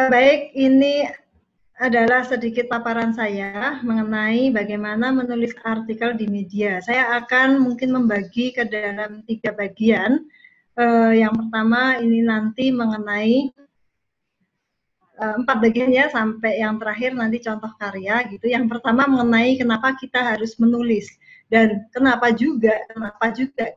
Baik, ini adalah sedikit paparan saya mengenai bagaimana menulis artikel di media. Saya akan mungkin membagi ke dalam 3 bagian. Yang pertama ini nanti mengenai 4 bagian ya, sampai yang terakhir nanti contoh karya gitu. Yang pertama mengenai kenapa kita harus menulis dan kenapa juga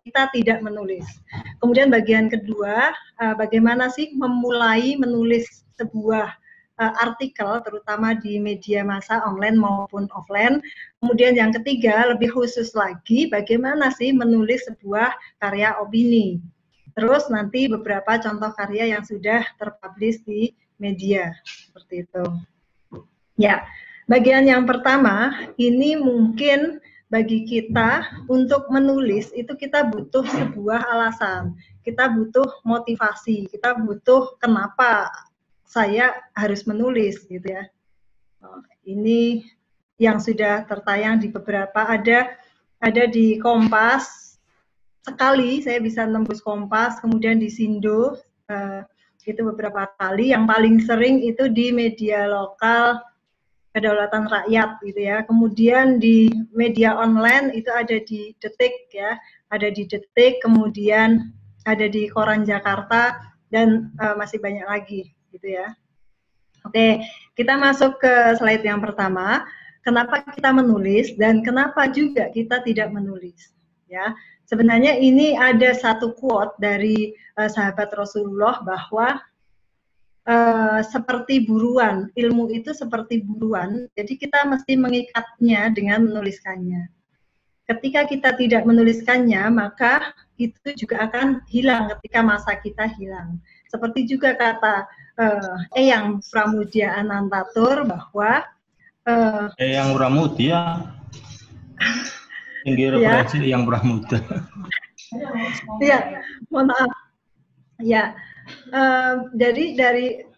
kita tidak menulis. Kemudian bagian kedua, bagaimana sih memulai menulis sebuah artikel terutama di media massa online maupun offline. Kemudian yang ketiga lebih khusus lagi bagaimana sih menulis sebuah karya opini. Terus nanti beberapa contoh karya yang sudah terpublish di media, seperti itu. Ya, bagian yang pertama, ini mungkin bagi kita untuk menulis, itu kita butuh sebuah alasan, kita butuh motivasi, kita butuh kenapa saya harus menulis, gitu ya. Ini yang sudah tertayang di beberapa, ada di Kompas, sekali saya bisa nembus Kompas, kemudian di Sindo, itu beberapa kali. Yang paling sering itu di media lokal Kedaulatan Rakyat gitu ya. Kemudian di media online itu ada di Detik ya, ada di Detik, kemudian ada di Koran Jakarta dan masih banyak lagi gitu ya. Oke, kita masuk ke slide yang pertama. Kenapa kita menulis dan kenapa juga kita tidak menulis ya. Sebenarnya ini ada satu quote dari sahabat Rasulullah bahwa seperti buruan, ilmu itu seperti buruan, jadi kita mesti mengikatnya dengan menuliskannya. Ketika kita tidak menuliskannya, maka itu juga akan hilang ketika masa kita hilang. Seperti juga kata Eyang Pramudia Anantatur bahwa Eyang Pramudia tinggi referensi ya. Eyang Pramudia. Ya, mohon maaf. Ya, dari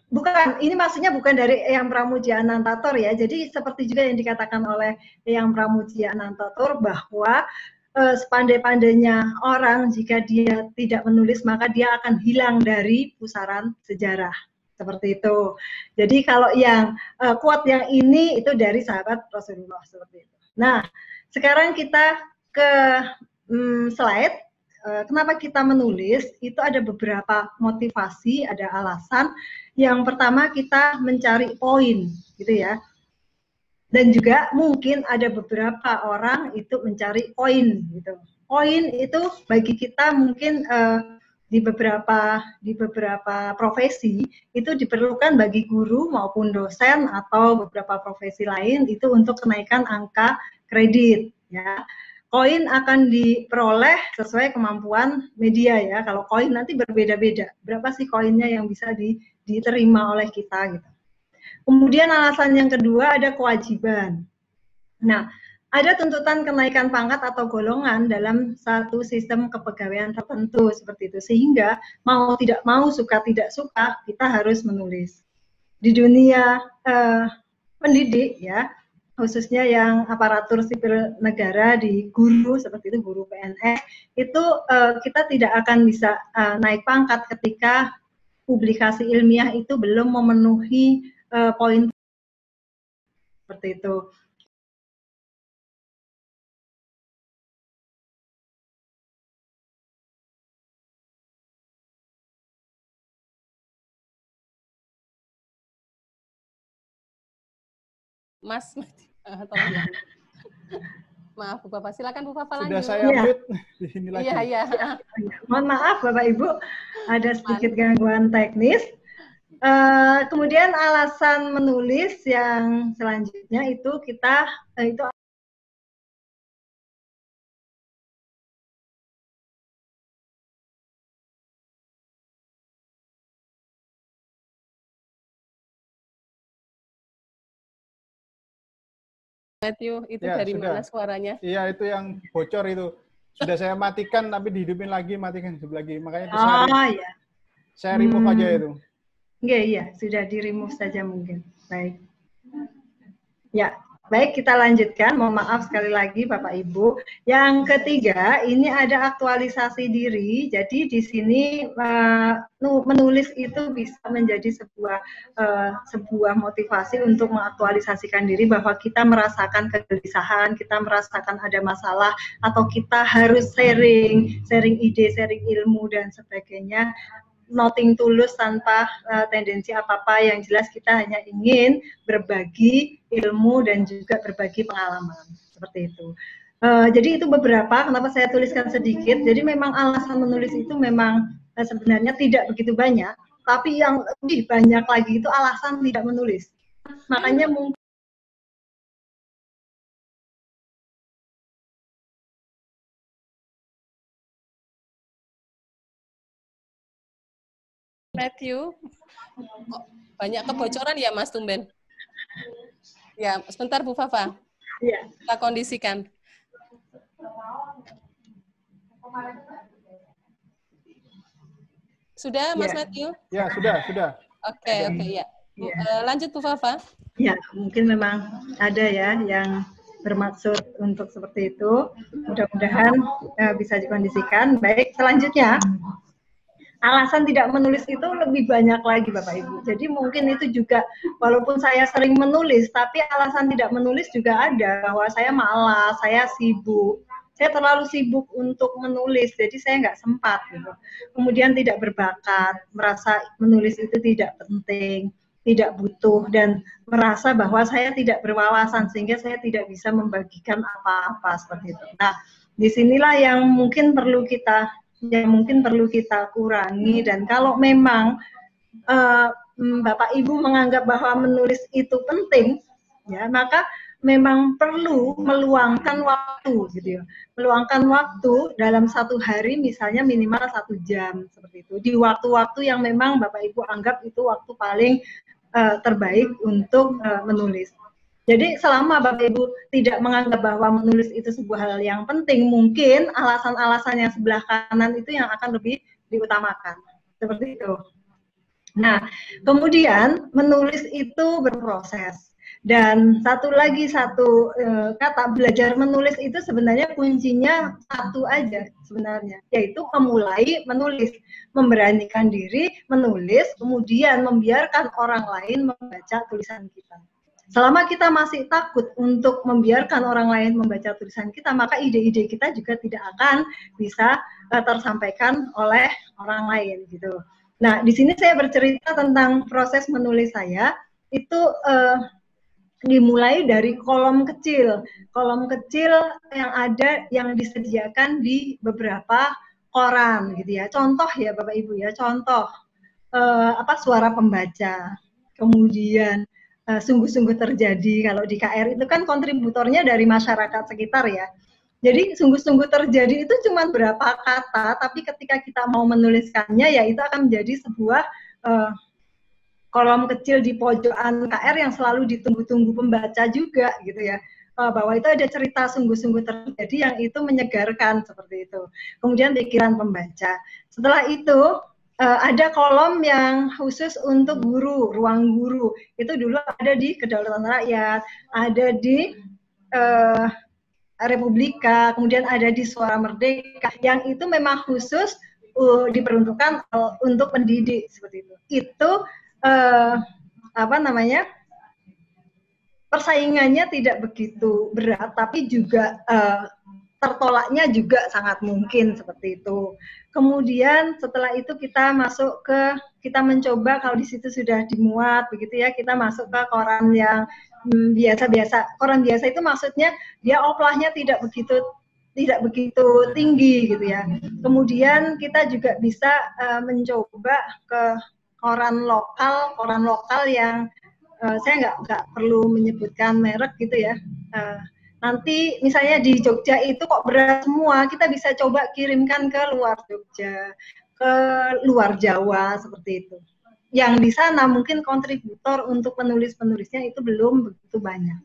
bukan, ini maksudnya bukan dari Eyang Pramudia Anantatur ya. Jadi seperti juga yang dikatakan oleh Eyang Pramudia Anantatur bahwa sepandai-pandainya orang jika dia tidak menulis maka dia akan hilang dari pusaran sejarah. Seperti itu. Jadi kalau yang quote yang ini itu dari sahabat Rasulullah seperti itu. Nah, sekarang kita ke slide. Kenapa kita menulis, itu ada beberapa motivasi, ada alasan. Yang pertama kita mencari poin, gitu ya. Dan juga mungkin ada beberapa orang itu mencari poin, gitu. Poin itu bagi kita mungkin di beberapa profesi itu diperlukan bagi guru maupun dosen atau beberapa profesi lain itu untuk kenaikan angka kredit, ya. Koin akan diperoleh sesuai kemampuan media ya. Kalau koin nanti berbeda-beda. Berapa sih koinnya yang bisa diterima oleh kita gitu. Kemudian alasan yang kedua ada kewajiban. Nah, ada tuntutan kenaikan pangkat atau golongan dalam satu sistem kepegawaian tertentu seperti itu. Sehingga mau tidak mau, suka tidak suka, kita harus menulis. Di dunia pendidik ya, khususnya yang aparatur sipil negara di guru seperti itu, guru PNS itu kita tidak akan bisa naik pangkat ketika publikasi ilmiah itu belum memenuhi poin seperti itu. Mas, tolong ya. Maaf Bu Papa, silakan Bu Papa lanjut. Sudah saya mute di sini lagi. Iya. Mohon maaf Bapak Ibu, ada sedikit gangguan teknis. Kemudian alasan menulis yang selanjutnya itu kita itu Matthew, itu ya, dari sudah. mana suaranya? Iya, itu yang bocor itu. Sudah saya matikan, tapi dihidupin lagi, matikan lagi. Makanya itu ya. Saya remove aja itu. Iya, sudah di remove saja mungkin. Baik. Ya, Baik, kita lanjutkan. Mohon maaf sekali lagi Bapak Ibu. Yang ketiga, ini ada aktualisasi diri. Jadi di sini menulis itu bisa menjadi sebuah motivasi untuk mengaktualisasikan diri bahwa kita merasakan kegelisahan, kita merasakan ada masalah, atau kita harus sharing ide, sharing ilmu dan sebagainya. Nothing tulus tanpa tendensi apa-apa, yang jelas kita hanya ingin berbagi ilmu dan juga berbagi pengalaman, seperti itu. Jadi itu beberapa, kenapa saya tuliskan sedikit. Jadi memang alasan menulis itu memang sebenarnya tidak begitu banyak, tapi yang lebih banyak lagi itu alasan tidak menulis. Makanya mungkin Matthew, banyak kebocoran ya Mas Tumben? Ya, sebentar Bu Fafa. ya. Kita kondisikan. Sudah Mas Matthew? Ya, sudah. Oke, ya. Lanjut Bu Fafa. Ya, mungkin memang ada ya yang bermaksud untuk seperti itu. Mudah-mudahan bisa dikondisikan. Baik, selanjutnya. Alasan tidak menulis itu lebih banyak lagi Bapak Ibu. Jadi mungkin itu juga, walaupun saya sering menulis, tapi alasan tidak menulis juga ada, bahwa saya malas, saya sibuk, saya terlalu sibuk untuk menulis, jadi saya nggak sempat gitu. Kemudian tidak berbakat, merasa menulis itu tidak penting, tidak butuh, dan merasa bahwa saya tidak berwawasan sehingga saya tidak bisa membagikan apa-apa seperti itu. Nah, disinilah yang mungkin perlu kita kurangi, dan kalau memang Bapak Ibu menganggap bahwa menulis itu penting, ya maka memang perlu meluangkan waktu, gitu ya. Meluangkan waktu dalam satu hari, misalnya minimal 1 jam seperti itu. Di waktu-waktu yang memang Bapak Ibu anggap itu waktu paling terbaik untuk menulis. Jadi selama Bapak Ibu tidak menganggap bahwa menulis itu sebuah hal yang penting, mungkin alasan-alasan yang sebelah kanan itu yang akan lebih diutamakan. Seperti itu. Nah, kemudian menulis itu berproses. Dan satu kata, belajar menulis itu sebenarnya kuncinya satu aja sebenarnya, yaitu memulai menulis, memberanikan diri menulis, kemudian membiarkan orang lain membaca tulisan kita. Selama kita masih takut untuk membiarkan orang lain membaca tulisan kita, maka ide-ide kita juga tidak akan bisa tersampaikan oleh orang lain, gitu. Nah, di sini saya bercerita tentang proses menulis saya, itu dimulai dari kolom kecil yang ada, yang disediakan di beberapa koran, gitu ya. Contoh ya Bapak Ibu ya, contoh suara pembaca, kemudian sungguh-sungguh terjadi. Kalau di KR itu kan kontributornya dari masyarakat sekitar ya. Jadi sungguh-sungguh terjadi itu cuma berapa kata, tapi ketika kita mau menuliskannya, ya itu akan menjadi sebuah kolom kecil di pojokan KR yang selalu ditunggu-tunggu pembaca juga, gitu ya. Bahwa itu ada cerita sungguh-sungguh terjadi yang itu menyegarkan, seperti itu. Kemudian pikiran pembaca. Setelah itu ada kolom yang khusus untuk guru, ruang guru. Itu dulu ada di Kedaulatan Rakyat, ada di Republika, kemudian ada di Suara Merdeka, yang itu memang khusus diperuntukkan untuk pendidik, seperti itu. Itu persaingannya tidak begitu berat, tapi juga tertolaknya juga sangat mungkin, seperti itu. Kemudian setelah itu kita mencoba, kalau di situ sudah dimuat begitu ya, kita masuk ke koran yang biasa-biasa. Koran biasa itu maksudnya dia oplahnya tidak begitu tinggi, gitu ya. Kemudian kita juga bisa mencoba ke koran lokal yang saya nggak perlu menyebutkan merek, gitu ya. Nanti misalnya di Jogja itu kok berat semua, kita bisa coba kirimkan ke luar Jogja, ke luar Jawa, seperti itu. Yang di sana mungkin kontributor untuk penulis-penulisnya itu belum begitu banyak.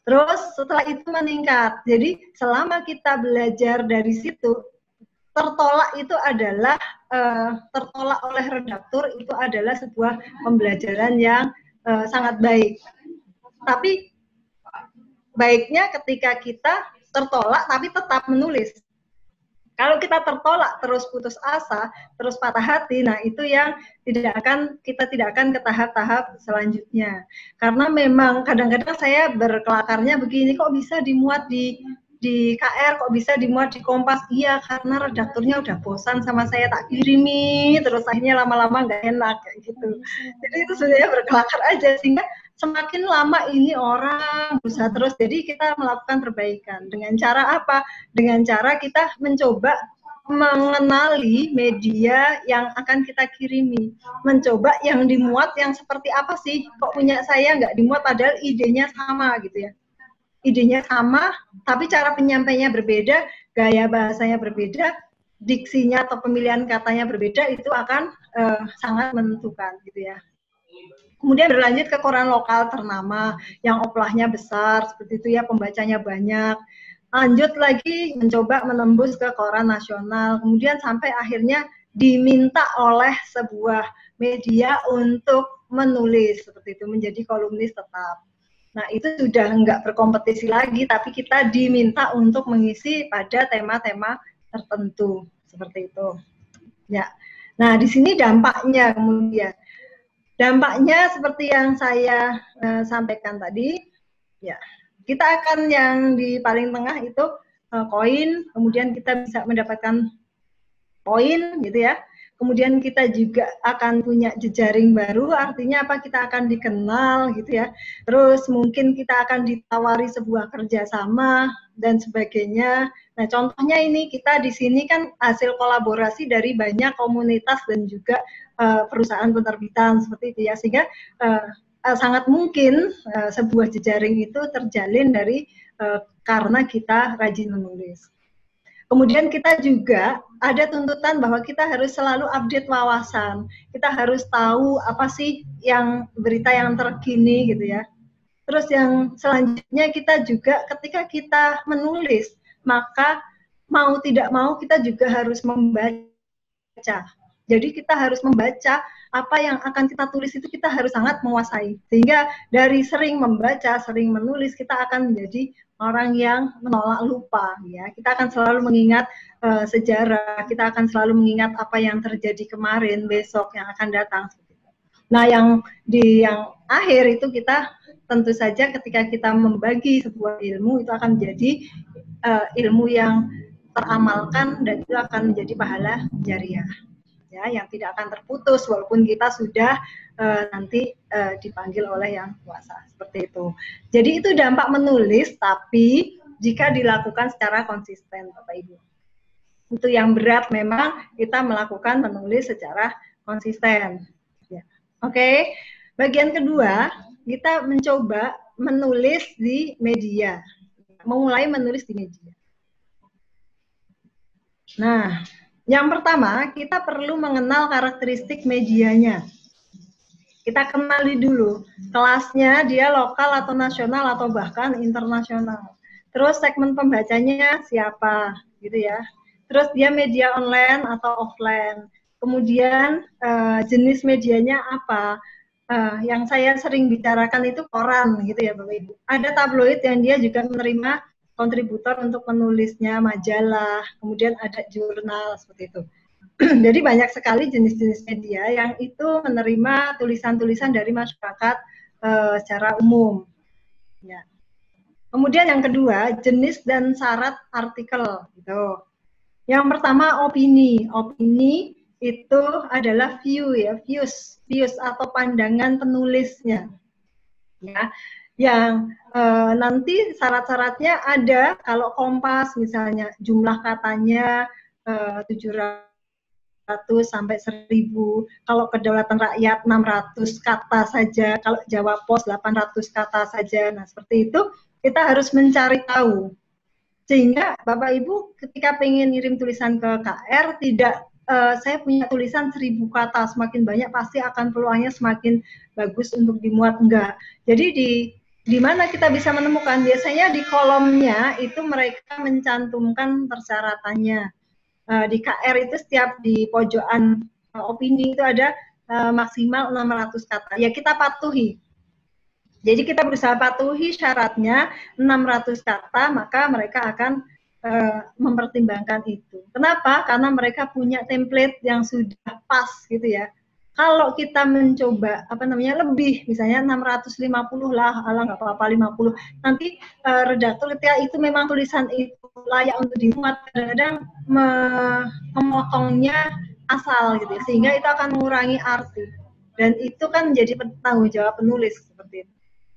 Terus setelah itu meningkat. Jadi selama kita belajar dari situ, tertolak itu adalah tertolak oleh redaktur itu adalah sebuah pembelajaran yang sangat baik. Tapi baiknya ketika kita tertolak tapi tetap menulis. Kalau kita tertolak terus putus asa, terus patah hati, nah itu yang kita tidak akan ke tahap-tahap selanjutnya. Karena memang kadang-kadang saya berkelakarnya begini, kok bisa dimuat di KR, kok bisa dimuat di Kompas? Iya, karena redakturnya udah bosan sama saya, tak kirimi, terus akhirnya lama-lama nggak enak kayak gitu. Jadi itu sebenarnya berkelakar aja, sehingga semakin lama ini orang berusaha terus. Jadi kita melakukan perbaikan. Dengan cara apa? Dengan cara kita mencoba mengenali media yang akan kita kirimi. Mencoba yang dimuat yang seperti apa sih? Kok punya saya nggak dimuat padahal idenya sama gitu ya. Idenya sama, tapi cara penyampainya berbeda, gaya bahasanya berbeda, diksinya atau pemilihan katanya berbeda, itu akan sangat menentukan gitu ya. Kemudian berlanjut ke koran lokal ternama yang oplahnya besar seperti itu ya, pembacanya banyak. Lanjut lagi mencoba menembus ke koran nasional, kemudian sampai akhirnya diminta oleh sebuah media untuk menulis seperti itu, menjadi kolumnis tetap. Nah itu sudah nggak berkompetisi lagi, tapi kita diminta untuk mengisi pada tema-tema tertentu seperti itu. Ya. Nah di sini dampaknya kemudian. Dampaknya seperti yang saya sampaikan tadi, ya kita akan yang di paling tengah itu koin, kemudian kita bisa mendapatkan poin gitu ya. Kemudian kita juga akan punya jejaring baru, artinya apa? Kita akan dikenal gitu ya. Terus mungkin kita akan ditawari sebuah kerjasama dan sebagainya. Nah contohnya ini kita di sini kan hasil kolaborasi dari banyak komunitas dan juga perusahaan penerbitan seperti itu ya, sehingga sangat mungkin sebuah jejaring itu terjalin dari karena kita rajin menulis. Kemudian kita juga ada tuntutan bahwa kita harus selalu update wawasan. Kita harus tahu apa sih yang berita yang terkini gitu ya. Terus yang selanjutnya kita juga ketika kita menulis, maka mau tidak mau kita juga harus membaca. Jadi kita harus membaca apa yang akan kita tulis itu kita harus sangat menguasai. Sehingga dari sering membaca, sering menulis, kita akan menjadi orang yang menolak lupa ya. Kita akan selalu mengingat sejarah, kita akan selalu mengingat apa yang terjadi kemarin, besok yang akan datang. Nah, yang akhir itu kita tentu saja ketika kita membagi sebuah ilmu itu akan menjadi ilmu yang teramalkan dan itu akan menjadi pahala jariah. Ya, yang tidak akan terputus walaupun kita sudah nanti dipanggil oleh yang kuasa seperti itu. Jadi itu dampak menulis, tapi jika dilakukan secara konsisten, Bapak Ibu. Itu yang berat memang kita melakukan menulis secara konsisten. Ya. Oke, bagian kedua kita mencoba menulis di media, memulai menulis di media. Nah. Yang pertama, kita perlu mengenal karakteristik medianya. Kita kenali dulu, kelasnya dia lokal atau nasional atau bahkan internasional. Terus segmen pembacanya siapa, gitu ya. Terus dia media online atau offline. Kemudian jenis medianya apa. Yang saya sering bicarakan itu koran, gitu ya Bapak Ibu. Ada tabloid yang dia juga menerima kontributor untuk menulisnya, majalah, kemudian ada jurnal seperti itu. Jadi banyak sekali jenis-jenis media yang itu menerima tulisan-tulisan dari masyarakat secara umum. Ya. Kemudian yang kedua, jenis dan syarat artikel. Gitu. Yang pertama opini. Opini itu adalah view ya, views atau pandangan penulisnya. Ya. Yang nanti syarat-syaratnya ada, kalau Kompas misalnya jumlah katanya 700 sampai 1000, kalau Kedaulatan Rakyat 600 kata saja, kalau Jawa Pos 800 kata saja. Nah seperti itu kita harus mencari tahu, sehingga Bapak Ibu ketika pengen ngirim tulisan ke KR tidak saya punya tulisan 1000 kata, semakin banyak pasti akan peluangnya semakin bagus untuk dimuat, enggak. Jadi di mana kita bisa menemukan? Biasanya di kolomnya itu mereka mencantumkan persyaratannya. Di KR itu setiap di pojokan opini itu ada maksimal 600 kata. Ya kita patuhi. Jadi kita berusaha patuhi syaratnya 600 kata, maka mereka akan mempertimbangkan itu. Kenapa? Karena mereka punya template yang sudah pas gitu ya. Kalau kita mencoba lebih, misalnya 650 lah, nggak apa-apa 50. Nanti redaktur ketika itu memang tulisan itu layak untuk dimuat, kadang-kadang memotongnya asal gitu ya, sehingga itu akan mengurangi arti. Dan itu kan menjadi tanggung jawab penulis seperti itu.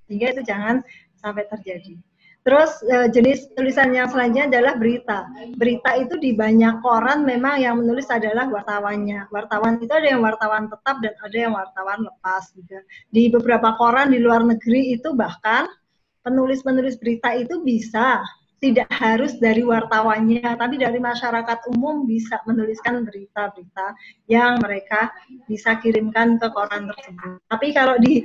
Sehingga itu jangan sampai terjadi. Terus jenis tulisan yang selanjutnya adalah berita. Berita itu di banyak koran memang yang menulis adalah wartawannya. Wartawan itu ada yang wartawan tetap dan ada yang wartawan lepas juga. Di beberapa koran di luar negeri itu bahkan penulis-penulis berita itu bisa tidak harus dari wartawannya, tapi dari masyarakat umum bisa menuliskan berita-berita yang mereka bisa kirimkan ke koran tersebut. Tapi kalau di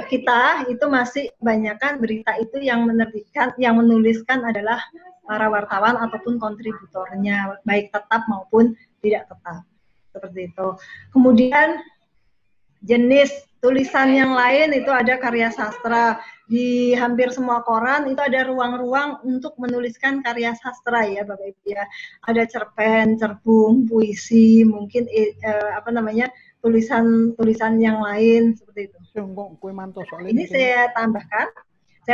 kita itu masih banyakkan berita itu yang menerbitkan, yang menuliskan adalah para wartawan ataupun kontributornya, baik tetap maupun tidak tetap. Seperti itu. Kemudian jenis tulisan yang lain itu ada karya sastra. Di hampir semua koran itu ada ruang-ruang untuk menuliskan karya sastra ya Bapak Ibu ya. Ada cerpen, cerbung, puisi, mungkin tulisan-tulisan yang lain seperti itu. Ini saya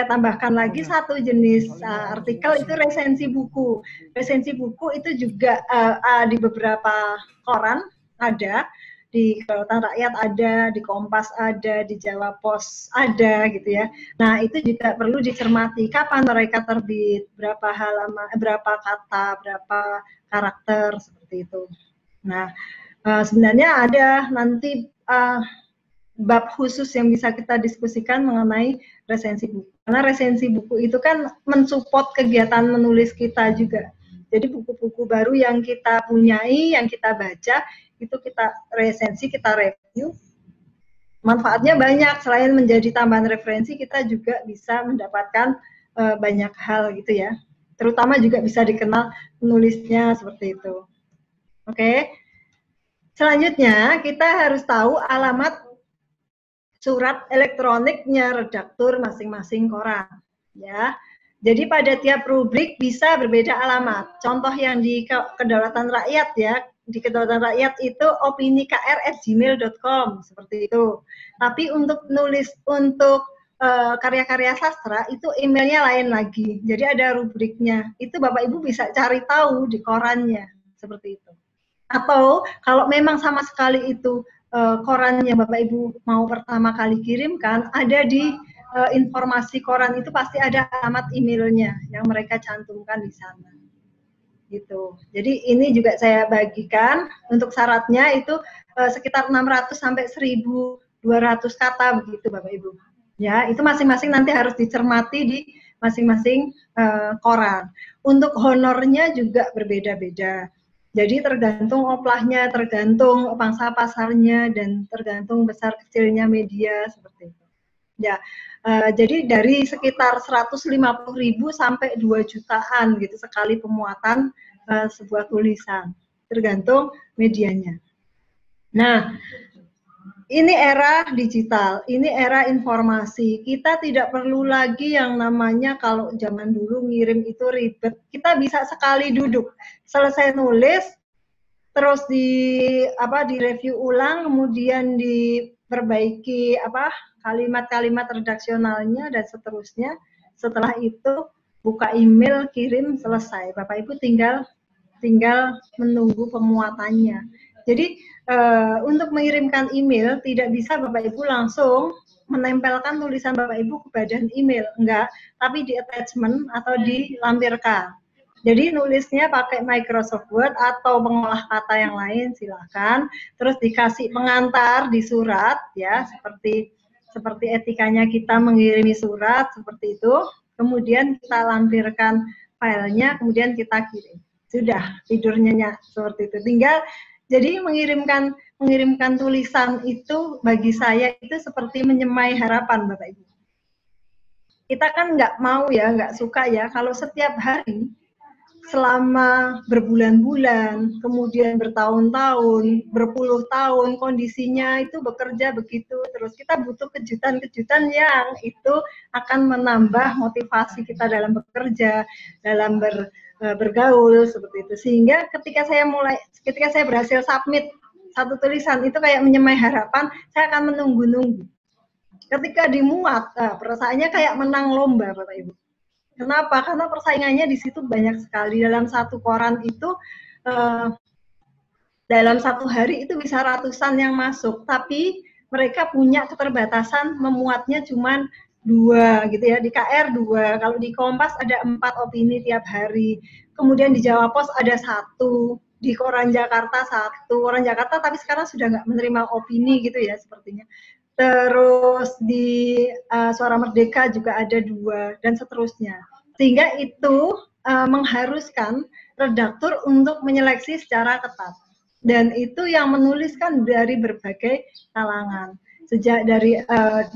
tambahkan lagi satu jenis artikel, itu resensi buku. Resensi buku itu juga di beberapa koran ada. Di Kedaulatan Rakyat ada, di Kompas ada, di Jawa Pos ada gitu ya. Nah, itu juga perlu dicermati kapan mereka terbit, berapa halaman, berapa kata, berapa karakter seperti itu. Nah, sebenarnya ada nanti bab khusus yang bisa kita diskusikan mengenai resensi buku. Karena resensi buku itu kan mensupport kegiatan menulis kita juga. Jadi buku-buku baru yang kita punyai, yang kita baca, itu kita resensi, kita review. Manfaatnya banyak, selain menjadi tambahan referensi, kita juga bisa mendapatkan banyak hal gitu ya. Terutama juga bisa dikenal penulisnya seperti itu. Oke. Selanjutnya kita harus tahu alamat surat elektroniknya redaktur masing-masing koran ya. Jadi pada tiap rubrik bisa berbeda alamat. Contoh yang di Kedaulatan Rakyat ya, di Kedaulatan Rakyat itu opinikr@gmail.com seperti itu. Tapi untuk nulis untuk karya-karya sastra itu emailnya lain lagi. Jadi ada rubriknya. Itu Bapak Ibu bisa cari tahu di korannya seperti itu. Atau kalau memang sama sekali itu koran yang Bapak Ibu mau pertama kali kirimkan, ada di informasi koran itu pasti ada alamat emailnya yang mereka cantumkan di sana. Gitu. Jadi ini juga saya bagikan untuk syaratnya itu sekitar 600 sampai 1.200 kata begitu Bapak Ibu. Ya, itu masing-masing nanti harus dicermati di masing-masing koran. Untuk honornya juga berbeda-beda. Jadi tergantung oplahnya, tergantung pangsa pasarnya, dan tergantung besar kecilnya media seperti itu. Ya, jadi dari sekitar 150.000 sampai 2 jutaan gitu sekali pemuatan sebuah tulisan, tergantung medianya. Nah, ini era digital, ini era informasi. Kita tidak perlu lagi yang namanya kalau zaman dulu ngirim itu ribet. Kita bisa sekali duduk, selesai nulis, terus di review ulang, kemudian diperbaiki kalimat-kalimat redaksionalnya dan seterusnya. Setelah itu buka email, kirim, selesai. Bapak Ibu tinggal menunggu pemuatannya. Jadi untuk mengirimkan email tidak bisa Bapak Ibu langsung menempelkan tulisan Bapak Ibu ke badan email, enggak, tapi di attachment atau dilampirkan. Jadi nulisnya pakai Microsoft Word atau pengolah kata yang lain silakan. Terus dikasih pengantar di surat ya, seperti etikanya kita mengirimi surat seperti itu. Kemudian kita lampirkan filenya, kemudian kita kirim. Sudah tidurnya seperti itu. Tinggal jadi mengirimkan tulisan itu bagi saya itu seperti menyemai harapan Bapak Ibu. Kita kan nggak mau ya, nggak suka ya kalau setiap hari selama berbulan-bulan, kemudian bertahun-tahun, berpuluh tahun, kondisinya itu bekerja begitu, terus kita butuh kejutan-kejutan yang itu akan menambah motivasi kita dalam bekerja, dalam bergaul, seperti itu. Sehingga ketika saya berhasil submit satu tulisan, itu kayak menyemai harapan, saya akan menunggu-nunggu. Ketika dimuat, perasaannya kayak menang lomba, Bapak Ibu. Kenapa? Karena persaingannya di situ banyak sekali. Dalam satu koran itu, dalam satu hari itu bisa ratusan yang masuk. Tapi mereka punya keterbatasan memuatnya cuma 2 gitu ya. Di KR 2, kalau di Kompas ada 4 opini tiap hari. Kemudian di Jawa Pos ada 1, di Koran Jakarta 1. Koran Jakarta tapi sekarang sudah nggak menerima opini gitu ya sepertinya. Terus di Suara Merdeka juga ada 2 dan seterusnya. Sehingga itu mengharuskan redaktur untuk menyeleksi secara ketat. Dan itu yang menuliskan dari berbagai kalangan. Sejak dari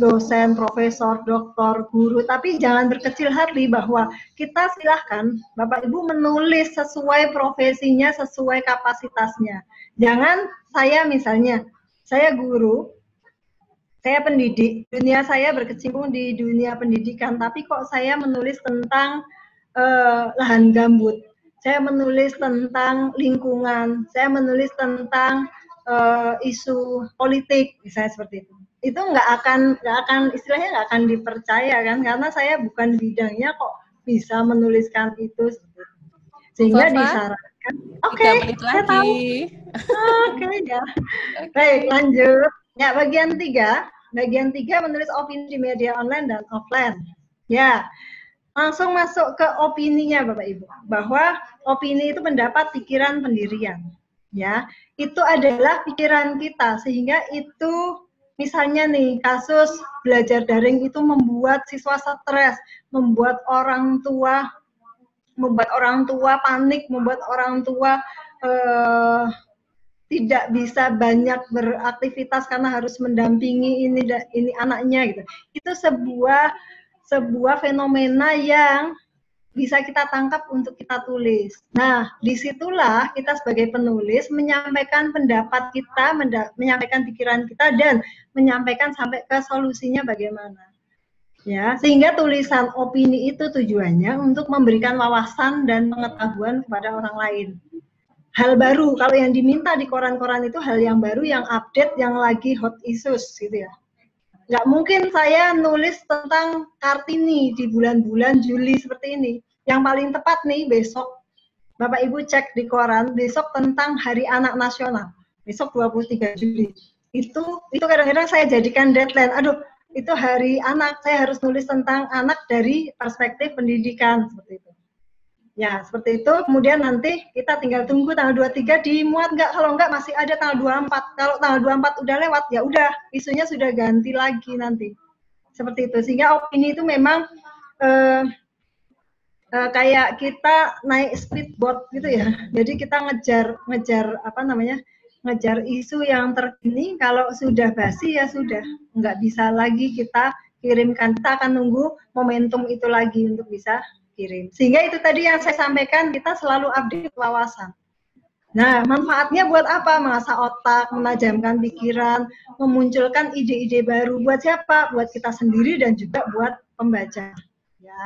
dosen, profesor, doktor, guru. Tapi jangan berkecil hati bahwa kita silahkan Bapak Ibu menulis sesuai profesinya, sesuai kapasitasnya. Jangan saya misalnya, saya guru, saya pendidik, dunia saya berkecimpung di dunia pendidikan, tapi kok saya menulis tentang lahan gambut, saya menulis tentang lingkungan, saya menulis tentang isu politik, misalnya seperti itu. Itu nggak akan istilahnya nggak akan dipercaya kan, karena saya bukan bidangnya kok bisa menuliskan itu. Sehingga disarankan. Oke, saya tahu. Oke, ya. Baik, lanjut. Ya, bagian 3 menulis opini di media online dan offline. Ya, langsung masuk ke opininya Bapak Ibu, bahwa opini itu pendapat, pikiran, pendirian. Ya, itu adalah pikiran kita, sehingga itu misalnya nih kasus belajar daring itu membuat siswa stres, membuat orang tua panik, membuat orang tua tidak bisa banyak beraktivitas karena harus mendampingi ini anaknya gitu. Itu sebuah fenomena yang bisa kita tangkap untuk kita tulis. Nah, disitulah kita sebagai penulis menyampaikan pendapat kita, menyampaikan pikiran kita, dan menyampaikan sampai ke solusinya bagaimana. Ya, sehingga tulisan opini itu tujuannya untuk memberikan wawasan dan pengetahuan kepada orang lain. Hal baru, kalau yang diminta di koran-koran itu hal yang baru, yang update, yang lagi hot issues gitu ya. Nggak mungkin saya nulis tentang Kartini di bulan-bulan Juli seperti ini. Yang paling tepat nih besok, Bapak Ibu cek di koran, besok tentang Hari Anak Nasional. Besok 23 Juli. Itu kadang-kadang saya jadikan deadline. Aduh, itu Hari Anak, saya harus nulis tentang anak dari perspektif pendidikan seperti itu. Ya, seperti itu. Kemudian nanti kita tinggal tunggu tanggal 23 dimuat nggak. Kalau nggak masih ada tanggal 24. Kalau tanggal 24 udah lewat, ya udah, isunya sudah ganti lagi nanti. Seperti itu. Sehingga opini itu memang kayak kita naik speedboat gitu ya. Jadi kita ngejar isu yang terkini. Kalau sudah basi ya sudah, nggak bisa lagi kita kirimkan. Kita akan nunggu momentum itu lagi untuk bisa kirim. Sehingga itu tadi yang saya sampaikan, kita selalu update wawasan. Nah, manfaatnya buat apa? Mengasah otak, menajamkan pikiran, memunculkan ide-ide baru. Buat siapa? Buat kita sendiri dan juga buat pembaca. Ya.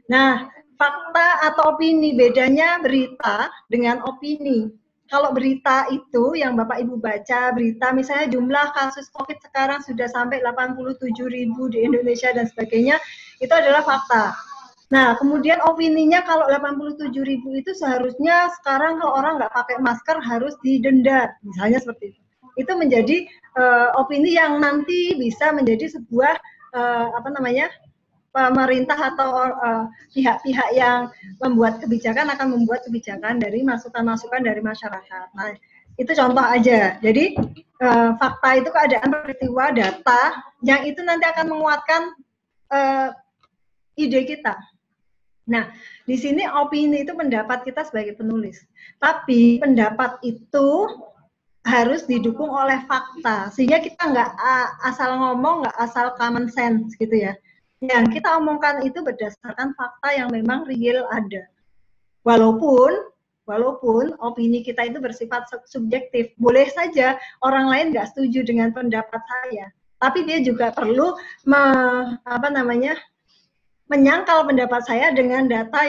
Nah, fakta atau opini, bedanya berita dengan opini. Kalau berita itu yang Bapak Ibu baca, berita misalnya jumlah kasus COVID sekarang sudah sampai 87.000 di Indonesia dan sebagainya, itu adalah fakta. Nah, kemudian opininya kalau 87.000 itu seharusnya sekarang kalau orang nggak pakai masker harus didenda, misalnya seperti itu. Itu menjadi opini yang nanti bisa menjadi sebuah pemerintah atau pihak-pihak yang membuat kebijakan akan membuat kebijakan dari masukan-masukan dari masyarakat. Nah, itu contoh aja. Jadi fakta itu keadaan, peristiwa, data yang itu nanti akan menguatkan ide kita. Nah, di sini opini itu pendapat kita sebagai penulis. Tapi pendapat itu harus didukung oleh fakta. Sehingga kita nggak asal ngomong, nggak asal common sense gitu ya. Yang kita omongkan itu berdasarkan fakta yang memang real ada. Walaupun opini kita itu bersifat subjektif, boleh saja orang lain nggak setuju dengan pendapat saya, tapi dia juga perlu menyangkal pendapat saya dengan data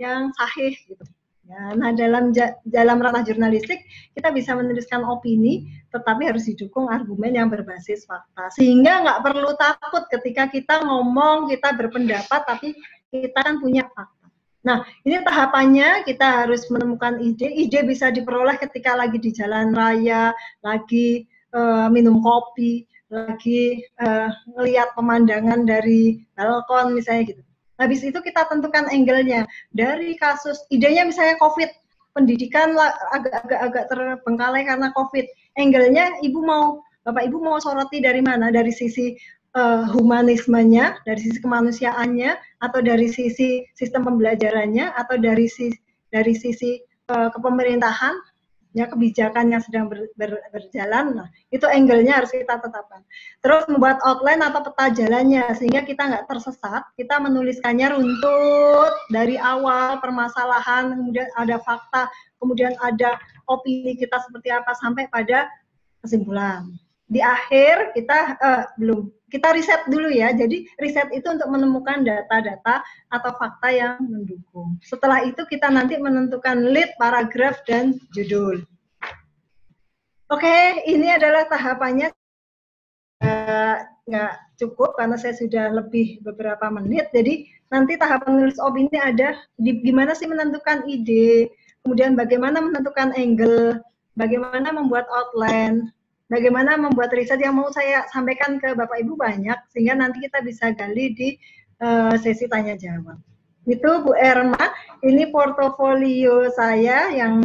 yang sahih gitu. Ya, nah dalam ranah jurnalistik kita bisa menuliskan opini, tetapi harus didukung argumen yang berbasis fakta, sehingga nggak perlu takut ketika kita ngomong, kita berpendapat, tapi kita kan punya fakta. Nah, ini tahapannya kita harus menemukan ide. Ide bisa diperoleh ketika lagi di jalan raya, lagi minum kopi, lagi melihat pemandangan dari balkon misalnya gitu. Habis itu kita tentukan angle-nya. Dari kasus, idenya misalnya COVID, pendidikan agak terbengkalai karena COVID. Angle-nya Bapak Ibu mau soroti dari mana? Dari sisi humanismenya, dari sisi kemanusiaannya, atau dari sisi sistem pembelajarannya, atau dari sisi kepemerintahan, ya, kebijakan yang sedang berjalan. Nah, itu angle-nya harus kita tetapkan. Terus membuat outline atau peta jalannya, sehingga kita nggak tersesat, kita menuliskannya runtut dari awal permasalahan, kemudian ada fakta, kemudian ada opini kita seperti apa, sampai pada kesimpulan. Di akhir kita riset dulu ya. Jadi riset itu untuk menemukan data-data atau fakta yang mendukung. Setelah itu kita nanti menentukan lead, paragraf, dan judul. Oke, ini adalah tahapannya. Nggak cukup karena saya sudah lebih beberapa menit. Jadi nanti tahap menulis opini ada gimana sih menentukan ide, kemudian bagaimana menentukan angle, bagaimana membuat outline, bagaimana membuat riset. Yang mau saya sampaikan ke Bapak Ibu banyak, sehingga nanti kita bisa gali di sesi tanya jawab. Itu Bu Erma, ini portofolio saya yang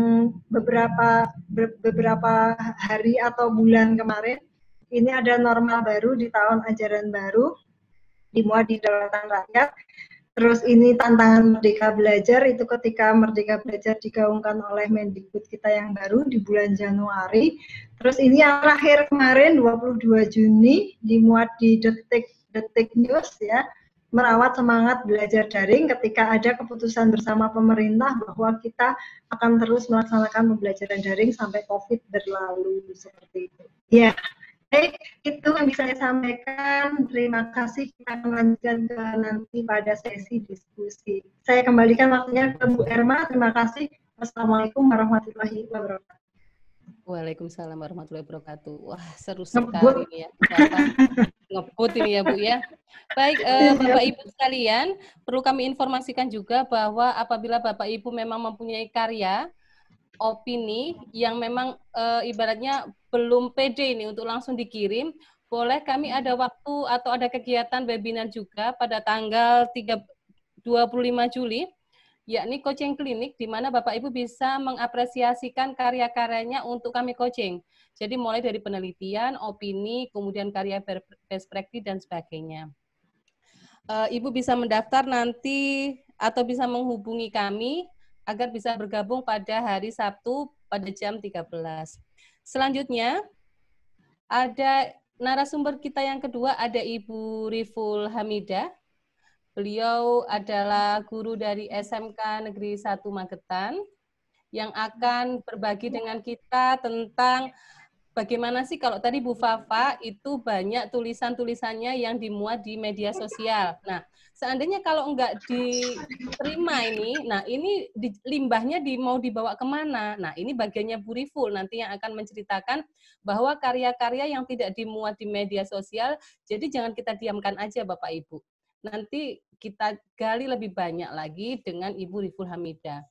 beberapa hari atau bulan kemarin. Ini ada normal baru di tahun ajaran baru, dimuat di Daulatan Rakyat. Terus ini tantangan Merdeka Belajar, itu ketika Merdeka Belajar digaungkan oleh Mendikbud kita yang baru di bulan Januari. Terus ini yang terakhir kemarin 22 Juni dimuat di Detik News ya, merawat semangat belajar daring ketika ada keputusan bersama pemerintah bahwa kita akan terus melaksanakan pembelajaran daring sampai COVID berlalu, seperti itu. Ya. Baik, itu yang bisa saya sampaikan. Terima kasih. Kita akan lanjutkan ke nanti pada sesi diskusi. Saya kembalikan waktunya ke Bu Erma. Terima kasih. Wassalamualaikum warahmatullahi wabarakatuh. Waalaikumsalam warahmatullahi wabarakatuh. Wah, seru sekali ini ya. Ngebut ini ya Bu ya. Baik, Bapak Ibu sekalian, perlu kami informasikan juga bahwa apabila Bapak Ibu memang mempunyai karya, opini yang memang ibaratnya belum pede ini untuk langsung dikirim, boleh kami ada waktu atau ada kegiatan webinar juga pada tanggal 25 Juli, yakni coaching klinik, di mana Bapak Ibu bisa mengapresiasikan karya-karyanya untuk kami coaching. Jadi mulai dari penelitian, opini, kemudian karya best practice, dan sebagainya. Ibu bisa mendaftar nanti atau bisa menghubungi kami agar bisa bergabung pada hari Sabtu pada jam 13. Selanjutnya, ada narasumber kita yang kedua, ada Ibu Riful Hamidah. Beliau adalah guru dari SMK Negeri 1 Magetan yang akan berbagi dengan kita tentang bagaimana sih kalau tadi Bu Fafa itu banyak tulisan-tulisannya yang dimuat di media sosial. Nah, seandainya kalau enggak diterima ini, nah ini limbahnya mau dibawa kemana? Nah, ini bagiannya Bu Riful nanti yang akan menceritakan bahwa karya-karya yang tidak dimuat di media sosial, jadi jangan kita diamkan aja Bapak Ibu. Nanti kita gali lebih banyak lagi dengan Ibu Riful Hamidah.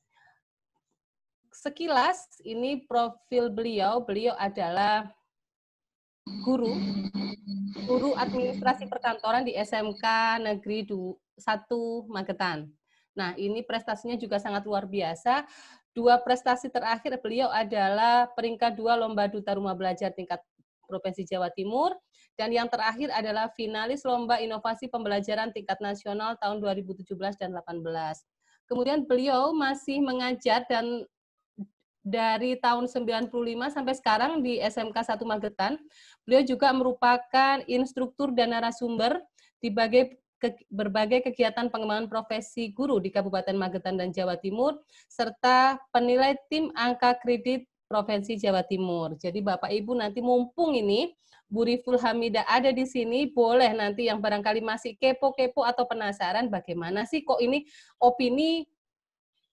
Sekilas, ini profil beliau adalah guru administrasi perkantoran di SMK Negeri 1 Magetan. Nah, ini prestasinya juga sangat luar biasa. 2 prestasi terakhir beliau adalah peringkat 2 Lomba Duta Rumah Belajar tingkat Provinsi Jawa Timur, dan yang terakhir adalah finalis Lomba Inovasi Pembelajaran tingkat nasional tahun 2017 dan 2018. Kemudian beliau masih mengajar dan dari tahun 95 sampai sekarang di SMK 1 Magetan. Beliau juga merupakan instruktur dan narasumber di berbagai kegiatan pengembangan profesi guru di Kabupaten Magetan dan Jawa Timur, serta penilai tim angka kredit Provinsi Jawa Timur. Jadi Bapak Ibu nanti mumpung ini Bu Riful Hamidah ada di sini, boleh nanti yang barangkali masih kepo-kepo atau penasaran bagaimana sih kok ini opini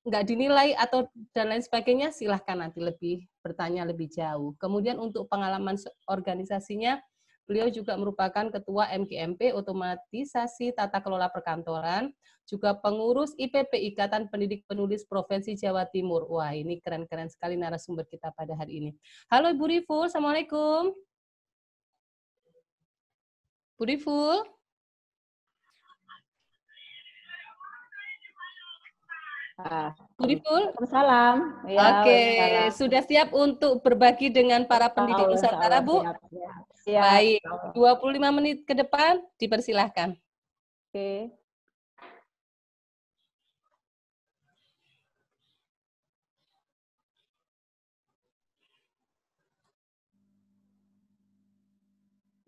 nggak dinilai atau dan lain sebagainya, silahkan nanti bertanya lebih jauh. Kemudian untuk pengalaman organisasinya, beliau juga merupakan Ketua MGMP Otomatisasi Tata Kelola Perkantoran, juga pengurus IPP Ikatan Pendidik Penulis Provinsi Jawa Timur. Wah, ini keren-keren sekali narasumber kita pada hari ini. Halo Ibu Riful, Assalamualaikum. Bu Riful. Bu Riful. Waalaikumsalam. Ya, Oke, sudah siap untuk berbagi dengan para pendidik Nusantara, Bu? Siap. Baik, 25 menit ke depan, dipersilahkan. Oke.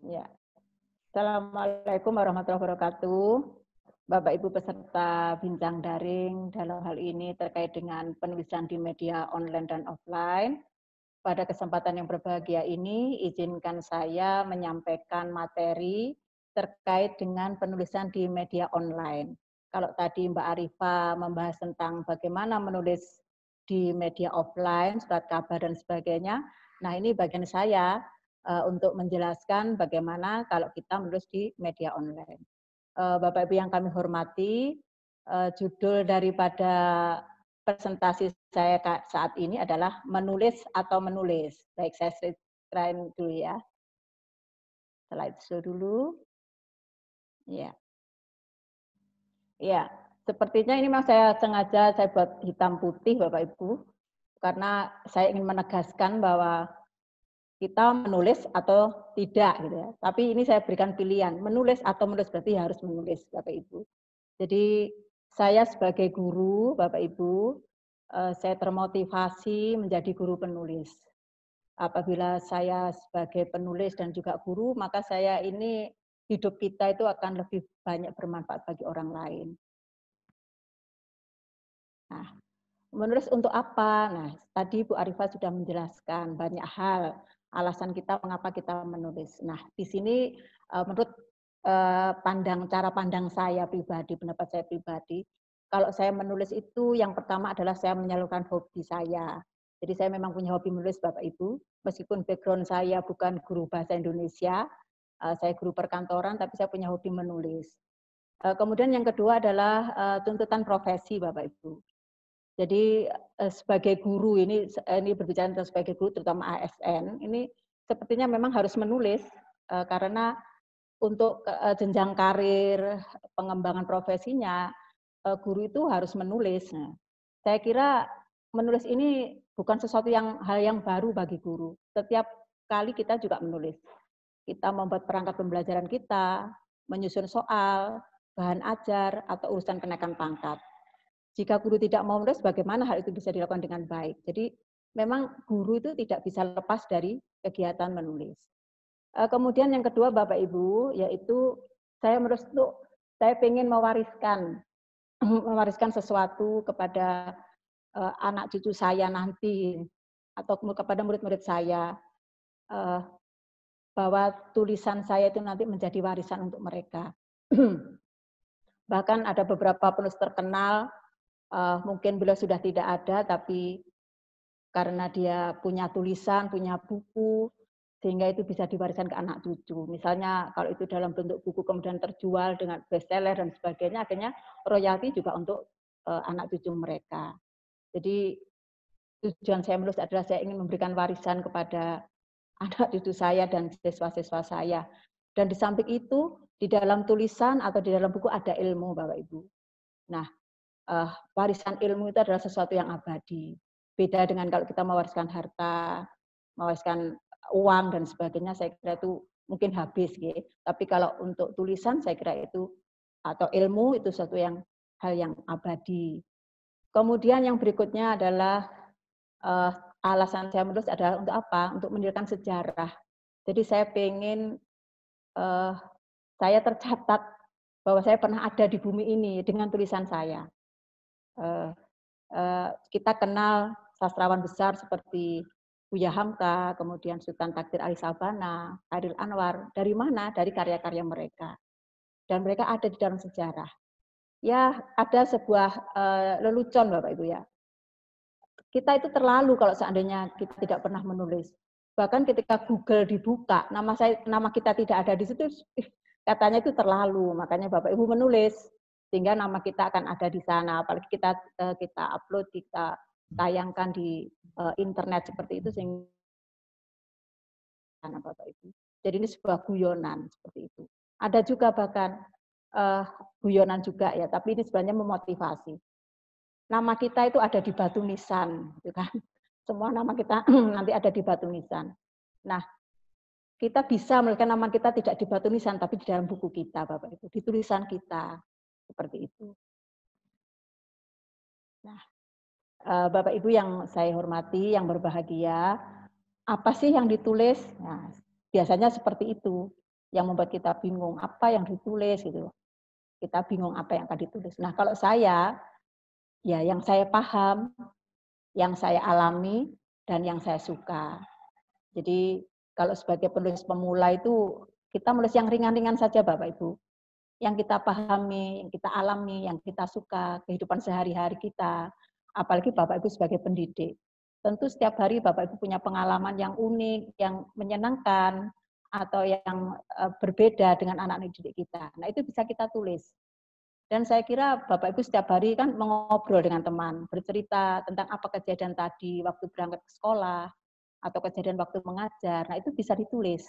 Ya. Assalamualaikum warahmatullahi wabarakatuh. Bapak Ibu peserta bincang daring dalam hal ini terkait dengan penulisan di media online dan offline. Pada kesempatan yang berbahagia ini, izinkan saya menyampaikan materi terkait dengan penulisan di media online. Kalau tadi Mbak Arifah membahas tentang bagaimana menulis di media offline, surat kabar dan sebagainya, nah ini bagian saya untuk menjelaskan bagaimana kalau kita menulis di media online. Bapak Ibu yang kami hormati, judul daripada presentasi saya saat ini adalah menulis atau menulis. Baik, saya screen dulu ya. Slideshow dulu. Ya. Ya, sepertinya ini memang saya sengaja saya buat hitam putih Bapak Ibu, karena saya ingin menegaskan bahwa kita menulis atau tidak gitu ya. Tapi ini saya berikan pilihan, menulis atau menulis, berarti harus menulis Bapak Ibu. Jadi saya sebagai guru Bapak Ibu, saya termotivasi menjadi guru penulis. Apabila saya sebagai penulis dan juga guru, maka saya ini hidup kita itu akan lebih banyak bermanfaat bagi orang lain. Nah, menulis untuk apa? Nah, tadi Bu Arifah sudah menjelaskan banyak hal alasan kita mengapa kita menulis. Nah, di sini menurut cara pandang saya pribadi, pendapat saya pribadi, kalau saya menulis itu yang pertama adalah saya menyalurkan hobi saya. Jadi saya memang punya hobi menulis Bapak Ibu, meskipun background saya bukan guru bahasa Indonesia, saya guru perkantoran, tapi saya punya hobi menulis. Kemudian yang kedua adalah tuntutan profesi Bapak Ibu. Jadi sebagai guru ini berbicara tentang sebagai guru terutama ASN ini sepertinya memang harus menulis karena untuk jenjang karir pengembangan profesinya guru itu harus menulis. Nah, saya kira menulis ini bukan sesuatu hal yang baru bagi guru. Setiap kali kita juga menulis. Kita membuat perangkat pembelajaran kita, menyusun soal, bahan ajar atau urusan kenaikan pangkat. Jika guru tidak mau menulis, bagaimana hal itu bisa dilakukan dengan baik? Jadi memang guru itu tidak bisa lepas dari kegiatan menulis. Kemudian yang kedua Bapak Ibu, yaitu saya menulis itu saya ingin mewariskan sesuatu kepada anak cucu saya nanti atau kepada murid-murid saya bahwa tulisan saya itu nanti menjadi warisan untuk mereka. Bahkan ada beberapa penulis terkenal mungkin beliau sudah tidak ada, tapi karena dia punya tulisan, punya buku, sehingga itu bisa diwariskan ke anak cucu. Misalnya kalau itu dalam bentuk buku kemudian terjual dengan bestseller dan sebagainya, akhirnya royalti juga untuk anak cucu mereka. Jadi tujuan saya menulis adalah saya ingin memberikan warisan kepada anak cucu saya dan siswa-siswa saya. Dan di samping itu, di dalam tulisan atau di dalam buku ada ilmu, Bapak Ibu. Nah, warisan ilmu itu adalah sesuatu yang abadi. Beda dengan kalau kita mewariskan harta, mewariskan uang dan sebagainya, saya kira itu mungkin habis, gitu. Tapi kalau untuk tulisan, saya kira itu atau ilmu itu sesuatu hal yang abadi. Kemudian yang berikutnya adalah alasan saya menulis adalah untuk apa? Untuk mendirikan sejarah. Jadi saya pengen saya tercatat bahwa saya pernah ada di bumi ini dengan tulisan saya. Kita kenal sastrawan besar seperti Buya Hamka, kemudian Sultan Takdir Ali Sabana, Khairil Anwar. Dari mana? Dari karya-karya mereka. Dan mereka ada di dalam sejarah. Ya, ada sebuah lelucon Bapak Ibu ya. Kita itu terlalu kalau seandainya kita tidak pernah menulis. Bahkan ketika Google dibuka, nama kita tidak ada di situ, katanya itu terlalu. Makanya Bapak Ibu menulis sehingga nama kita akan ada di sana. Apalagi kita upload, kita tayangkan di internet seperti itu sehingga Bapak Ibu. Jadi ini sebuah guyonan seperti itu. Ada juga bahkan guyonan juga ya, tapi ini sebenarnya memotivasi. Nama kita itu ada di batu nisan, gitu kan? Semua nama kita nanti ada di batu nisan. Nah, kita bisa melihat nama kita tidak di batu nisan, tapi di dalam buku kita, Bapak Ibu, di tulisan kita, seperti itu. Nah, Bapak Ibu yang saya hormati, yang berbahagia, apa sih yang ditulis? Nah, biasanya seperti itu, yang membuat kita bingung, apa yang ditulis gitu. Kita bingung apa yang akan ditulis. Nah, kalau saya, ya yang saya paham, yang saya alami, dan yang saya suka. Jadi kalau sebagai penulis pemula itu kita menulis yang ringan-ringan saja Bapak Ibu. Yang kita pahami, yang kita alami, yang kita suka, kehidupan sehari-hari kita. Apalagi Bapak Ibu sebagai pendidik. Tentu setiap hari Bapak Ibu punya pengalaman yang unik, yang menyenangkan, atau yang berbeda dengan anak-anak didik kita. Nah itu bisa kita tulis. Dan saya kira Bapak Ibu setiap hari kan mengobrol dengan teman, bercerita tentang apa kejadian tadi waktu berangkat ke sekolah, atau kejadian waktu mengajar. Nah itu bisa ditulis.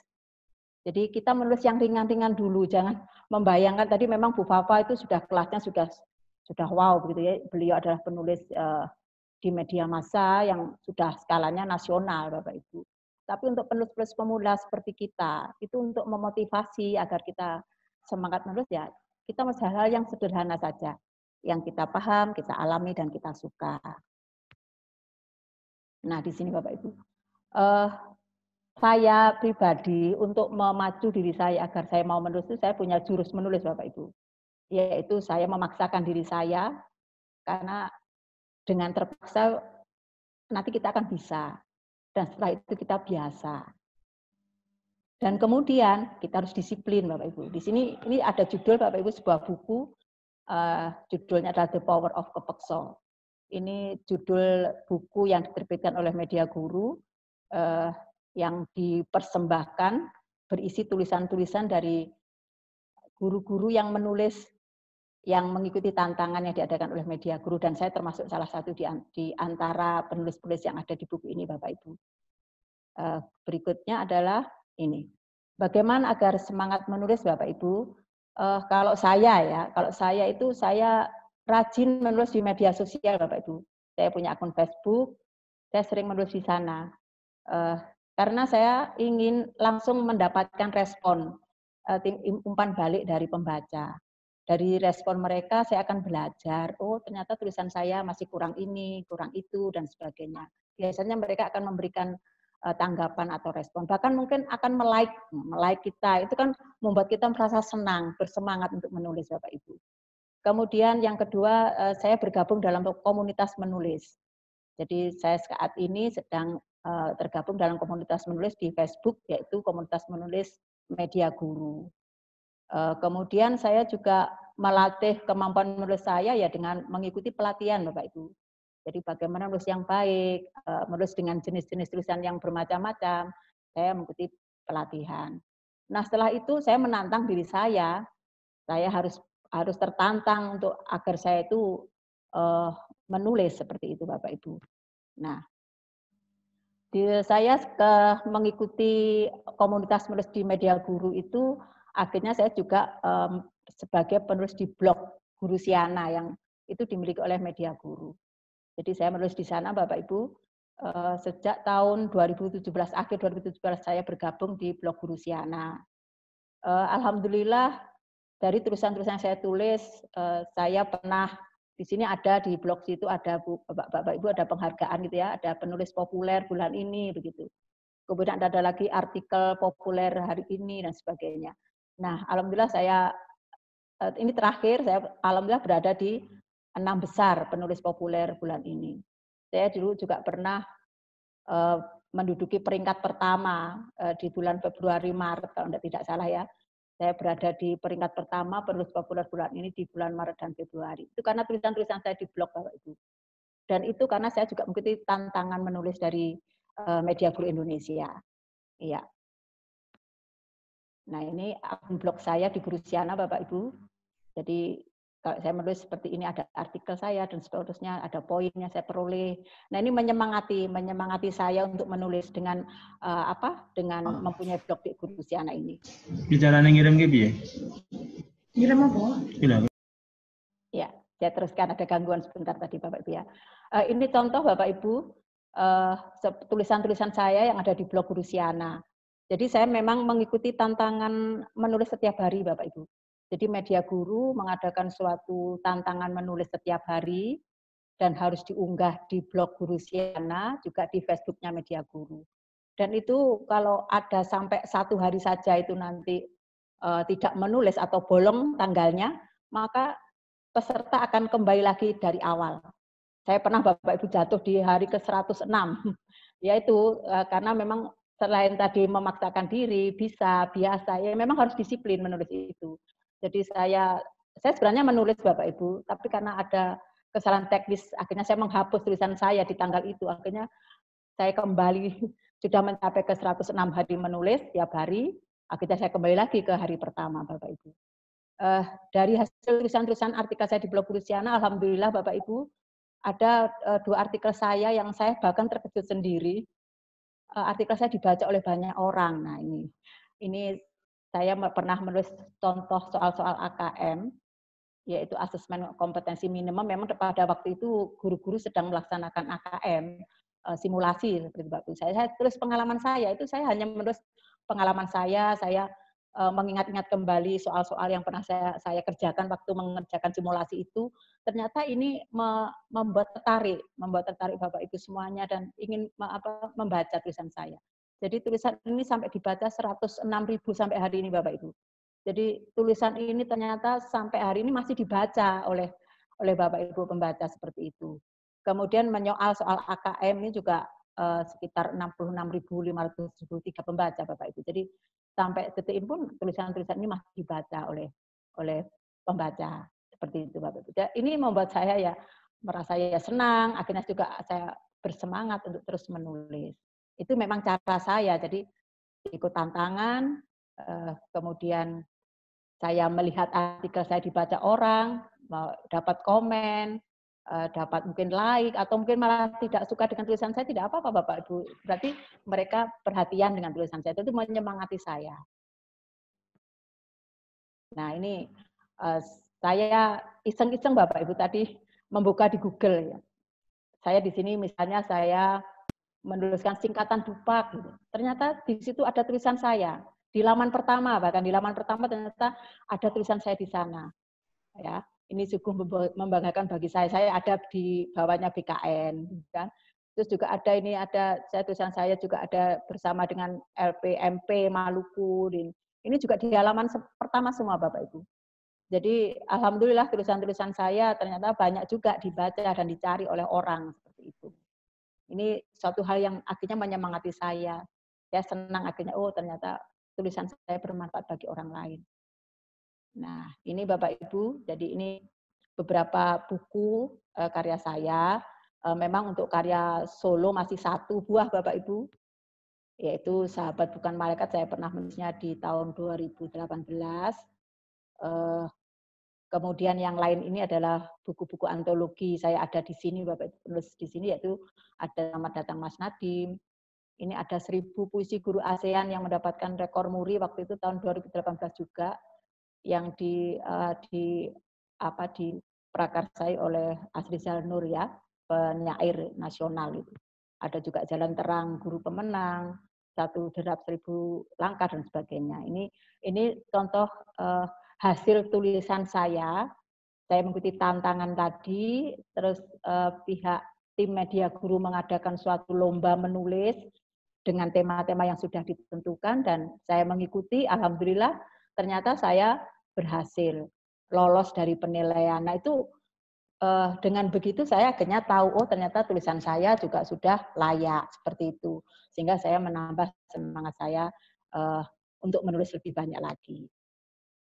Jadi kita menulis yang ringan-ringan dulu, jangan membayangkan tadi memang Bu Fafa itu sudah kelasnya sudah wow begitu ya. Beliau adalah penulis di media massa yang sudah skalanya nasional Bapak Ibu. Tapi untuk penulis-penulis pemula seperti kita, itu untuk memotivasi agar kita semangat menulis ya, kita menulis hal-hal yang sederhana saja, yang kita paham, kita alami, dan kita suka. Nah, di sini Bapak Ibu. Saya pribadi untuk memacu diri saya agar saya mau menulis itu saya punya jurus menulis Bapak Ibu. Yaitu saya memaksakan diri saya karena dengan terpaksa nanti kita akan bisa. Dan setelah itu kita biasa. Dan kemudian kita harus disiplin Bapak Ibu. Di sini ini ada judul Bapak Ibu sebuah buku, judulnya adalah The Power of Kepeksa. Ini judul buku yang diterbitkan oleh Media Guru, yang dipersembahkan berisi tulisan-tulisan dari guru-guru yang menulis, yang mengikuti tantangan yang diadakan oleh Media Guru, dan saya termasuk salah satu di antara penulis-penulis yang ada di buku ini Bapak Ibu. Berikutnya adalah ini. Bagaimana agar semangat menulis Bapak Ibu? Kalau saya itu saya rajin menulis di media sosial Bapak Ibu. Saya punya akun Facebook, saya sering menulis di sana. Karena saya ingin langsung mendapatkan respon, umpan balik dari pembaca. Dari respon mereka saya akan belajar, oh ternyata tulisan saya masih kurang ini, kurang itu, dan sebagainya. Biasanya mereka akan memberikan tanggapan atau respon. Bahkan mungkin akan melike kita. Itu kan membuat kita merasa senang, bersemangat untuk menulis Bapak Ibu. Kemudian yang kedua, saya bergabung dalam komunitas menulis. Jadi saya saat ini sedang tergabung dalam komunitas menulis di Facebook, yaitu komunitas menulis Media Guru. Kemudian saya juga melatih kemampuan menulis saya ya dengan mengikuti pelatihan Bapak Ibu. Jadi bagaimana menulis yang baik, menulis dengan jenis-jenis tulisan yang bermacam-macam, saya mengikuti pelatihan. Nah setelah itu saya menantang diri saya harus tertantang untuk agar saya itu menulis seperti itu Bapak Ibu. Nah, saya mengikuti komunitas menulis di Media Guru itu, akhirnya saya juga sebagai penulis di blog Guru Siana yang itu dimiliki oleh Media Guru. Jadi saya menulis di sana Bapak Ibu, sejak tahun 2017, akhir 2017 saya bergabung di blog Guru Siana. Alhamdulillah dari tulisan-tulisan yang saya tulis, saya pernah di sini ada di blog situ ada Bapak Ibu ada penghargaan gitu ya, ada penulis populer bulan ini begitu. Kemudian ada lagi artikel populer hari ini dan sebagainya. Nah, alhamdulillah saya ini terakhir saya alhamdulillah berada di 6 besar penulis populer bulan ini. Saya dulu juga pernah menduduki peringkat pertama di bulan Februari Maret kalau tidak salah ya. Saya berada di peringkat pertama penulis populer bulan ini di bulan Maret dan Februari. Itu karena tulisan-tulisan saya di blog Bapak Ibu. Dan itu karena saya juga mengikuti tantangan menulis dari Media Guru Indonesia. Iya. Nah, ini akun blog saya di Gurusiana Bapak Ibu. Jadi kalau saya menulis seperti ini ada artikel saya dan seterusnya, ada poinnya saya peroleh. Nah, ini menyemangati saya untuk menulis dengan dengan mempunyai blog di Gurusiana ini. Bicara ngirim ke piye? Ngirim apa? Ya, saya teruskan, ada gangguan sebentar tadi Bapak Ibu ya. Ini contoh Bapak Ibu tulisan-tulisan saya yang ada di blog Gurusiana. Jadi saya memang mengikuti tantangan menulis setiap hari Bapak Ibu. Jadi Media Guru mengadakan suatu tantangan menulis setiap hari dan harus diunggah di blog Gurusiana, juga di Facebooknya Media Guru. Dan itu kalau ada sampai 1 hari saja itu nanti tidak menulis atau bolong tanggalnya, maka peserta akan kembali lagi dari awal. Saya pernah Bapak Ibu jatuh di hari ke-106, yaitu karena memang selain tadi memaksakan diri, biasa, ya memang harus disiplin menulis itu. Jadi saya sebenarnya menulis Bapak Ibu, tapi karena ada kesalahan teknis, akhirnya saya menghapus tulisan saya di tanggal itu. Akhirnya saya kembali, sudah mencapai ke 106 hari menulis tiap hari, akhirnya saya kembali lagi ke hari pertama Bapak Ibu. Dari hasil tulisan-tulisan artikel saya di blog Gurusiana, alhamdulillah Bapak Ibu, ada 2 artikel saya yang saya bahkan terkejut sendiri. Artikel saya dibaca oleh banyak orang. Nah, ini saya pernah menulis contoh soal-soal AKM, yaitu asesmen kompetensi minimum. Memang pada waktu itu guru-guru sedang melaksanakan AKM, simulasi seperti Bapak Ibu. Saya tulis pengalaman saya, itu saya hanya menulis pengalaman saya mengingat-ingat kembali soal-soal yang pernah saya kerjakan waktu mengerjakan simulasi itu. Ternyata ini membuat tertarik Bapak Ibu semuanya dan ingin membaca tulisan saya. Jadi tulisan ini sampai dibaca 106.000 sampai hari ini Bapak Ibu. Jadi tulisan ini ternyata sampai hari ini masih dibaca oleh Bapak Ibu pembaca seperti itu. Kemudian menyoal soal AKM ini juga sekitar 66.503 pembaca Bapak Ibu. Jadi sampai detik ini pun tulisan-tulisan ini masih dibaca oleh pembaca seperti itu Bapak Ibu. Ini membuat saya ya merasa ya senang, akhirnya juga saya bersemangat untuk terus menulis. Itu memang cara saya, jadi ikut tantangan, kemudian saya melihat artikel saya dibaca orang, dapat komen, dapat mungkin like, atau mungkin malah tidak suka dengan tulisan saya, tidak apa-apa Bapak Ibu. Berarti mereka perhatian dengan tulisan saya, itu menyemangati saya. Nah ini saya iseng-iseng Bapak Ibu tadi membuka di Google ya. Saya di sini misalnya saya menuliskan singkatan dupak, gitu. Ternyata di situ ada tulisan saya di laman pertama, bahkan di laman pertama ternyata ada tulisan saya di sana. Ya, ini sungguh membanggakan bagi saya. Saya ada di bawahnya BKN, kan. Terus juga ada tulisan saya juga ada bersama dengan LPMP Maluku. Ini juga di halaman pertama semua Bapak Ibu. Jadi alhamdulillah tulisan-tulisan saya ternyata banyak juga dibaca dan dicari oleh orang seperti itu. Ini suatu hal yang akhirnya menyemangati saya. Saya senang akhirnya, oh ternyata tulisan saya bermanfaat bagi orang lain. Nah, ini Bapak Ibu, jadi ini beberapa buku karya saya. Memang untuk karya solo masih 1 buah Bapak Ibu, yaitu Sahabat Bukan Malaikat, saya pernah menulisnya di tahun 2018. Kemudian yang lain ini adalah buku-buku antologi. Saya ada di sini, Bapak Ibu penulis di sini, yaitu ada Selamat Datang Mas Nadiem. Ini ada 1000 puisi guru ASEAN yang mendapatkan rekor muri waktu itu tahun 2018 juga, yang diprakarsai oleh Asrizal Nur ya, penyair nasional itu. Ada juga Jalan Terang Guru Pemenang, 1 Derap 1000 Langkah dan sebagainya. Ini contoh hasil tulisan saya mengikuti tantangan tadi, terus pihak tim Media Guru mengadakan suatu lomba menulis dengan tema-tema yang sudah ditentukan, dan saya mengikuti, alhamdulillah ternyata saya berhasil. lolos dari penilaian. Nah itu dengan begitu saya akhirnya tahu, oh ternyata tulisan saya juga sudah layak seperti itu, sehingga saya menambah semangat saya untuk menulis lebih banyak lagi.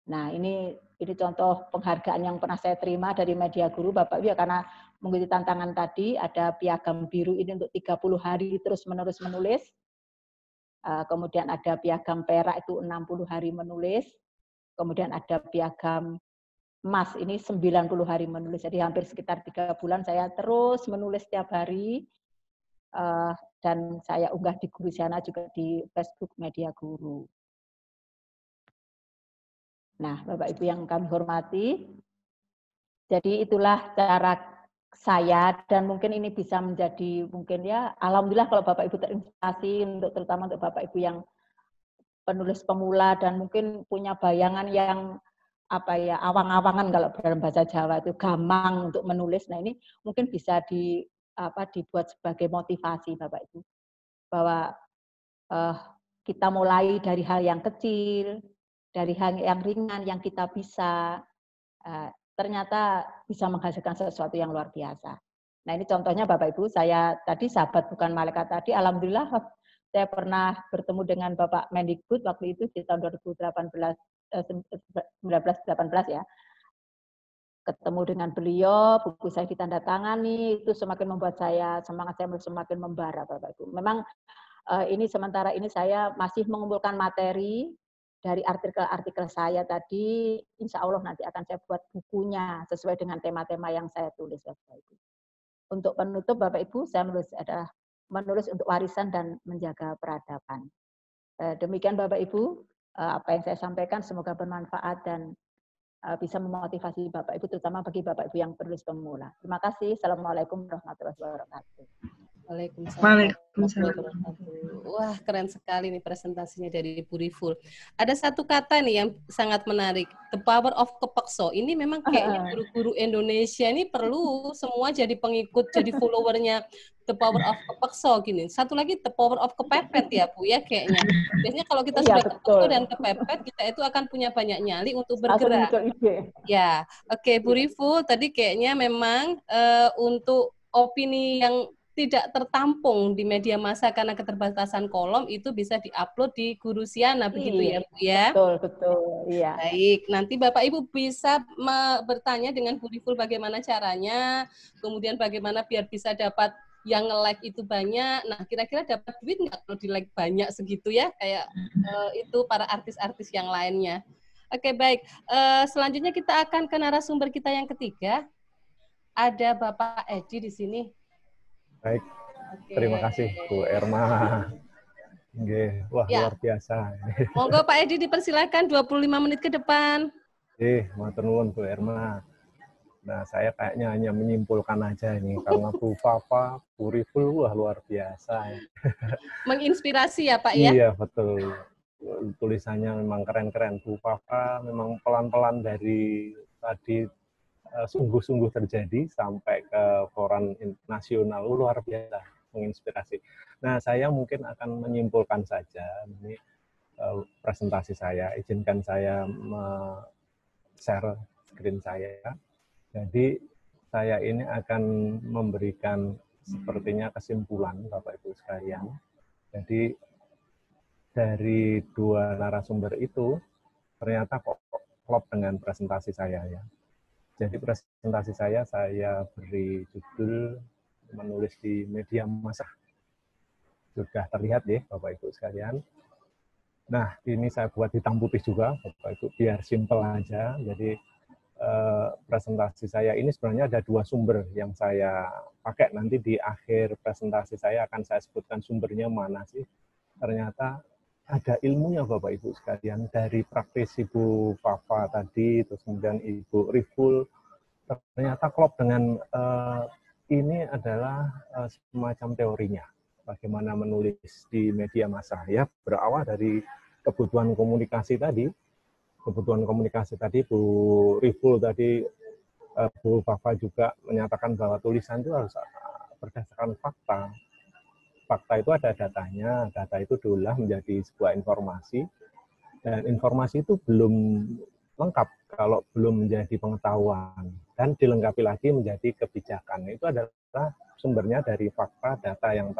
Nah ini contoh penghargaan yang pernah saya terima dari Media Guru, Bapak Ibu, ya karena mengikuti tantangan tadi, ada piagam biru ini untuk 30 hari terus-menerus menulis, kemudian ada piagam perak itu 60 hari menulis, kemudian ada piagam emas ini 90 hari menulis, jadi hampir sekitar 3 bulan saya terus menulis setiap hari, dan saya unggah di Gurusiana juga di Facebook Media Guru. Nah, Bapak Ibu yang kami hormati, jadi itulah cara saya, dan mungkin ini bisa menjadi mungkin ya, alhamdulillah kalau Bapak Ibu terinspirasi untuk terutama untuk Bapak Ibu yang penulis pemula dan mungkin punya bayangan yang apa ya, awang-awangan kalau dalam bahasa Jawa itu gamang untuk menulis. Nah, ini mungkin bisa dibuat sebagai motivasi Bapak Ibu bahwa kita mulai dari hal yang kecil, dari hal yang ringan yang kita bisa, ternyata bisa menghasilkan sesuatu yang luar biasa. Nah, ini contohnya Bapak Ibu, saya tadi sahabat bukan malaikat tadi, alhamdulillah saya pernah bertemu dengan Bapak Mendikbud waktu itu di tahun 1918 ya. Ketemu dengan beliau, buku saya ditandatangani, itu semakin membuat semangat saya semakin membara Bapak Ibu. Memang ini sementara ini saya masih mengumpulkan materi dari artikel-artikel saya tadi, insya Allah nanti akan saya buat bukunya sesuai dengan tema-tema yang saya tulis Bapak Ibu. Untuk penutup Bapak Ibu, saya menulis untuk warisan dan menjaga peradaban. Demikian Bapak Ibu, apa yang saya sampaikan semoga bermanfaat dan bisa memotivasi Bapak Ibu, terutama bagi Bapak Ibu yang penulis pemula. Terima kasih. Assalamualaikum warahmatullahi wabarakatuh. Waalaikumsalam. Wah, keren sekali nih presentasinya dari Bu Riful. Ada satu kata nih yang sangat menarik, the power of kepekso. Ini memang kayaknya guru-guru Indonesia ini perlu semua jadi pengikut, jadi followernya the power of kepekso gini. Satu lagi the power of kepepet ya Bu ya kayaknya. Biasanya kalau kita sudah kepekso dan kepepet, kita itu akan punya banyak nyali untuk bergerak. Ya, oke Bu Riful, tadi kayaknya memang untuk opini yang tidak tertampung di media massa karena keterbatasan kolom itu bisa diupload di Gurusiana begitu ya Bu ya? Betul, iya. Baik, nanti Bapak Ibu bisa bertanya dengan Bu Riful bagaimana caranya, kemudian bagaimana biar bisa dapat yang nge-like itu banyak. Nah, kira-kira dapat duit nggak kalau di-like banyak segitu ya, kayak itu para artis-artis yang lainnya. Oke, baik. Selanjutnya kita akan ke narasumber kita yang ketiga. Ada Bapak Edi di sini. Baik, terima kasih Bu Erma. Wah, ya. Luar biasa. Monggo Pak Edi dipersilakan 25 menit ke depan. Matur nuwun Bu Erma. Nah, saya kayaknya hanya menyimpulkan aja ini karena Bu Fafa, Bu Riful, wah luar biasa. Menginspirasi ya Pak ya? Iya, betul. Tulisannya memang keren-keren. Bu Fafa memang pelan-pelan dari tadi sungguh-sungguh terjadi sampai ke koran nasional, luar biasa, menginspirasi. Nah, saya mungkin akan menyimpulkan saja ini presentasi saya. Izinkan saya share screen saya. Jadi saya ini akan memberikan sepertinya kesimpulan Bapak Ibu sekalian. Jadi dari dua narasumber itu ternyata kok klop dengan presentasi saya ya. Jadi presentasi saya beri judul menulis di media massa. Sudah terlihat ya Bapak Ibu sekalian. Nah, ini saya buat hitam putih juga Bapak Ibu biar simpel aja. Jadi presentasi saya ini sebenarnya ada dua sumber yang saya pakai. Nanti di akhir presentasi saya akan saya sebutkan sumbernya mana sih. Ternyata ada ilmunya Bapak Ibu sekalian, dari praktis Ibu Fafa tadi, terus kemudian Ibu Riful, ternyata klop dengan ini adalah semacam teorinya, bagaimana menulis di media massa. Ya, berawal dari kebutuhan komunikasi tadi, Bu Riful tadi, Bu Fafa juga menyatakan bahwa tulisan itu harus berdasarkan fakta. Fakta itu ada datanya, data itu diolah menjadi sebuah informasi, dan informasi itu belum lengkap kalau belum menjadi pengetahuan, dan dilengkapi lagi menjadi kebijakan. Itu adalah sumbernya dari fakta data yang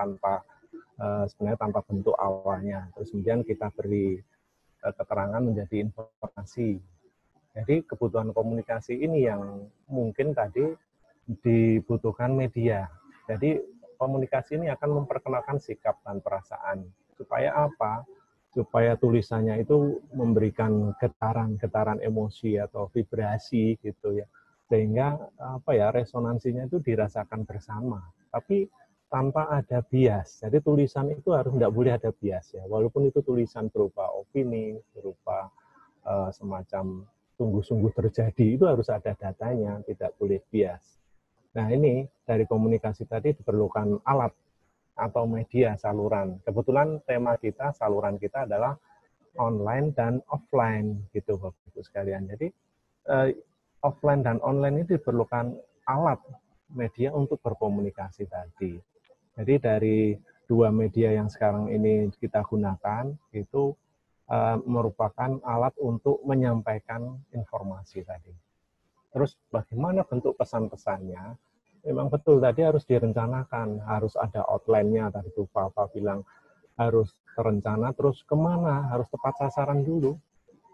sebenarnya tanpa bentuk awalnya. Terus kemudian kita beri keterangan menjadi informasi. Jadi kebutuhan komunikasi ini yang mungkin tadi dibutuhkan media. Jadi komunikasi ini akan memperkenalkan sikap dan perasaan. Supaya apa? Supaya tulisannya itu memberikan getaran emosi atau vibrasi gitu ya. Sehingga resonansinya itu dirasakan bersama. Tapi tanpa ada bias. Jadi tulisan itu harus tidak boleh ada bias ya. Walaupun itu tulisan berupa opini, berupa semacam sungguh-sungguh terjadi, itu harus ada datanya, tidak boleh bias. Nah ini dari komunikasi tadi diperlukan alat atau media saluran. Kebetulan tema kita, saluran kita adalah online dan offline gitu Bapak Ibu sekalian. Jadi offline dan online ini diperlukan alat media untuk berkomunikasi tadi. Jadi dari dua media yang sekarang ini kita gunakan itu merupakan alat untuk menyampaikan informasi tadi. Terus bagaimana bentuk pesan-pesannya? Memang betul tadi harus direncanakan, harus ada outline-nya. Tadi Bu Fafa bilang harus terencana, terus kemana? Harus tepat sasaran dulu.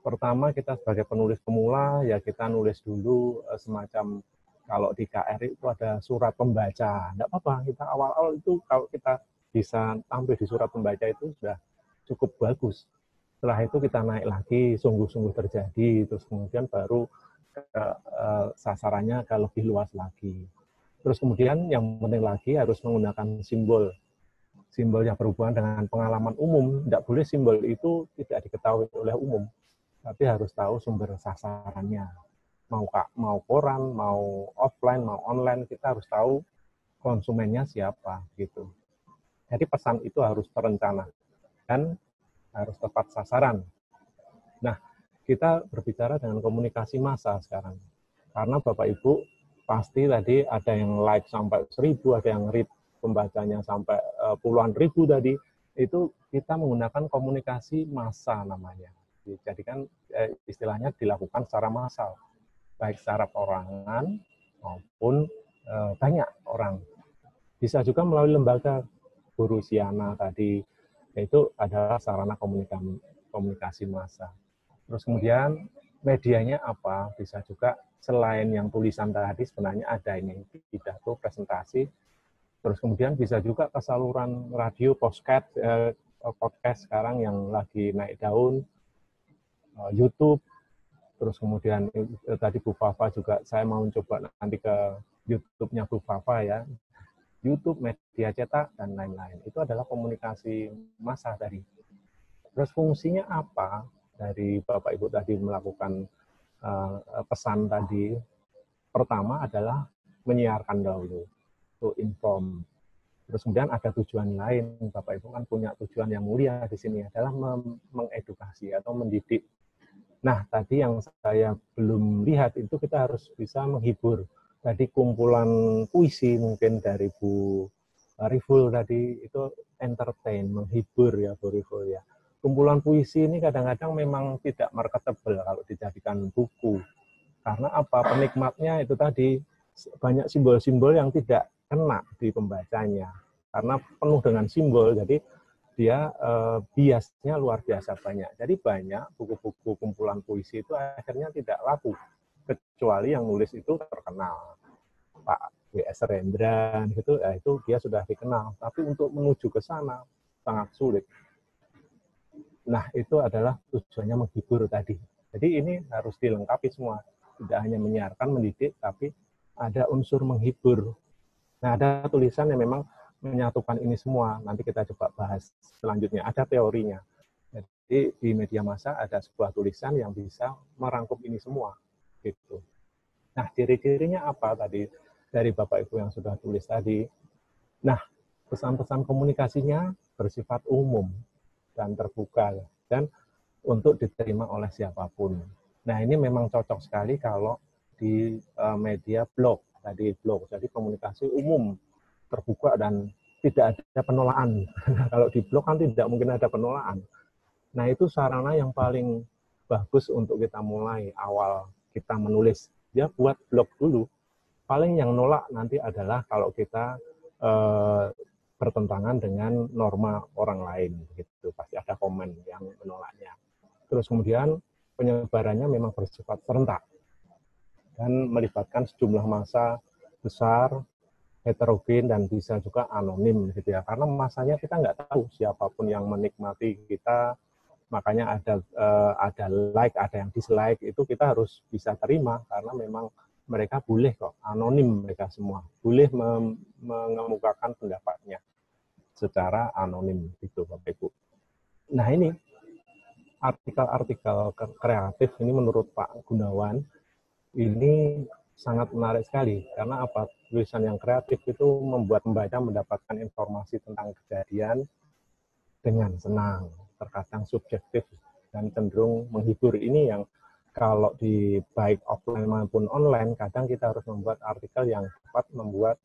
Pertama kita sebagai penulis pemula, ya kita nulis dulu semacam, kalau di KRI itu ada surat pembaca. Tidak apa-apa, kita awal-awal itu kalau kita bisa tampil di surat pembaca itu sudah cukup bagus. Setelah itu kita naik lagi, sungguh-sungguh terjadi, terus kemudian baru sasarannya ke lebih luas lagi. Terus kemudian yang penting lagi harus menggunakan simbol yang berhubungan dengan pengalaman umum. Tidak boleh simbol itu tidak diketahui oleh umum, tapi harus tahu sumber sasarannya. Mau koran, mau offline, mau online, kita harus tahu konsumennya siapa gitu. Jadi pesan itu harus terencana dan harus tepat sasaran. Nah, kita berbicara dengan komunikasi massa sekarang. Karena Bapak Ibu pasti tadi ada yang like sampai 1000, ada yang read pembacanya sampai puluhan ribu tadi. Itu kita menggunakan komunikasi massa namanya. Jadi kan istilahnya dilakukan secara massal, baik secara perorangan maupun banyak orang. Bisa juga melalui lembaga Guru Siana tadi, yaitu adalah sarana komunikasi massa. Terus kemudian medianya apa? Bisa juga selain yang tulisan tadi sebenarnya ada ini pidato, presentasi. Terus kemudian bisa juga ke saluran radio, podcast sekarang yang lagi naik daun, YouTube. Terus kemudian tadi Bu Fafa juga saya mau coba nanti ke YouTube-nya Bu Fafa ya. YouTube, media cetak, dan lain-lain. Itu adalah komunikasi massa tadi. Terus fungsinya apa dari Bapak Ibu tadi melakukan pesan tadi? Pertama adalah menyiarkan dahulu, to inform. Terus kemudian ada tujuan lain, Bapak Ibu kan punya tujuan yang mulia di sini adalah mengedukasi atau mendidik. Nah, tadi yang saya belum lihat itu kita harus bisa menghibur. Tadi kumpulan puisi mungkin dari Bu Riful tadi itu entertain, menghibur ya Bu Riful ya. Kumpulan puisi ini kadang-kadang memang tidak marketable kalau dijadikan buku. Karena apa? Penikmatnya itu tadi banyak simbol-simbol yang tidak kena di pembacanya. Karena penuh dengan simbol, jadi dia biasnya luar biasa banyak. Jadi banyak buku-buku kumpulan puisi itu akhirnya tidak laku. Kecuali yang nulis itu terkenal, Pak W.S. Rendran gitu, ya itu dia sudah dikenal. Tapi untuk menuju ke sana sangat sulit. Nah itu adalah tujuannya menghibur tadi. Jadi ini harus dilengkapi semua, tidak hanya menyiarkan, mendidik, tapi ada unsur menghibur. Nah ada tulisan yang memang menyatukan ini semua. Nanti kita coba bahas selanjutnya. Ada teorinya. Jadi di media massa ada sebuah tulisan yang bisa merangkum ini semua. Gitu. Nah, ciri-cirinya apa tadi dari Bapak Ibu yang sudah tulis tadi? Nah, pesan-pesan komunikasinya bersifat umum dan terbuka dan untuk diterima oleh siapapun. Nah, ini memang cocok sekali kalau di media blog, tadi blog. Jadi komunikasi umum, terbuka dan tidak ada penolakan. Kalau di blog kan tidak mungkin ada penolakan. Nah, itu sarana yang paling bagus untuk kita mulai awal kita menulis. Ya buat blog dulu. Paling yang nolak nanti adalah kalau kita bertentangan dengan norma orang lain, gitu. Pasti ada komen yang menolaknya. Terus kemudian penyebarannya memang bersifat serentak dan melibatkan sejumlah massa besar, heterogen, dan bisa juga anonim, gitu ya. Karena masanya kita nggak tahu siapapun yang menikmati kita. Makanya ada like, ada yang dislike, itu kita harus bisa terima karena memang mereka boleh kok, anonim mereka semua, boleh mengemukakan pendapatnya secara anonim gitu Bapak Ibu. Nah ini artikel-artikel kreatif ini menurut Pak Gunawan ini sangat menarik sekali karena apa? Tulisan yang kreatif itu membuat pembaca mendapatkan informasi tentang kejadian dengan senang, terkadang subjektif dan cenderung menghibur. Ini yang kalau di baik offline maupun online, kadang kita harus membuat artikel yang dapat membuat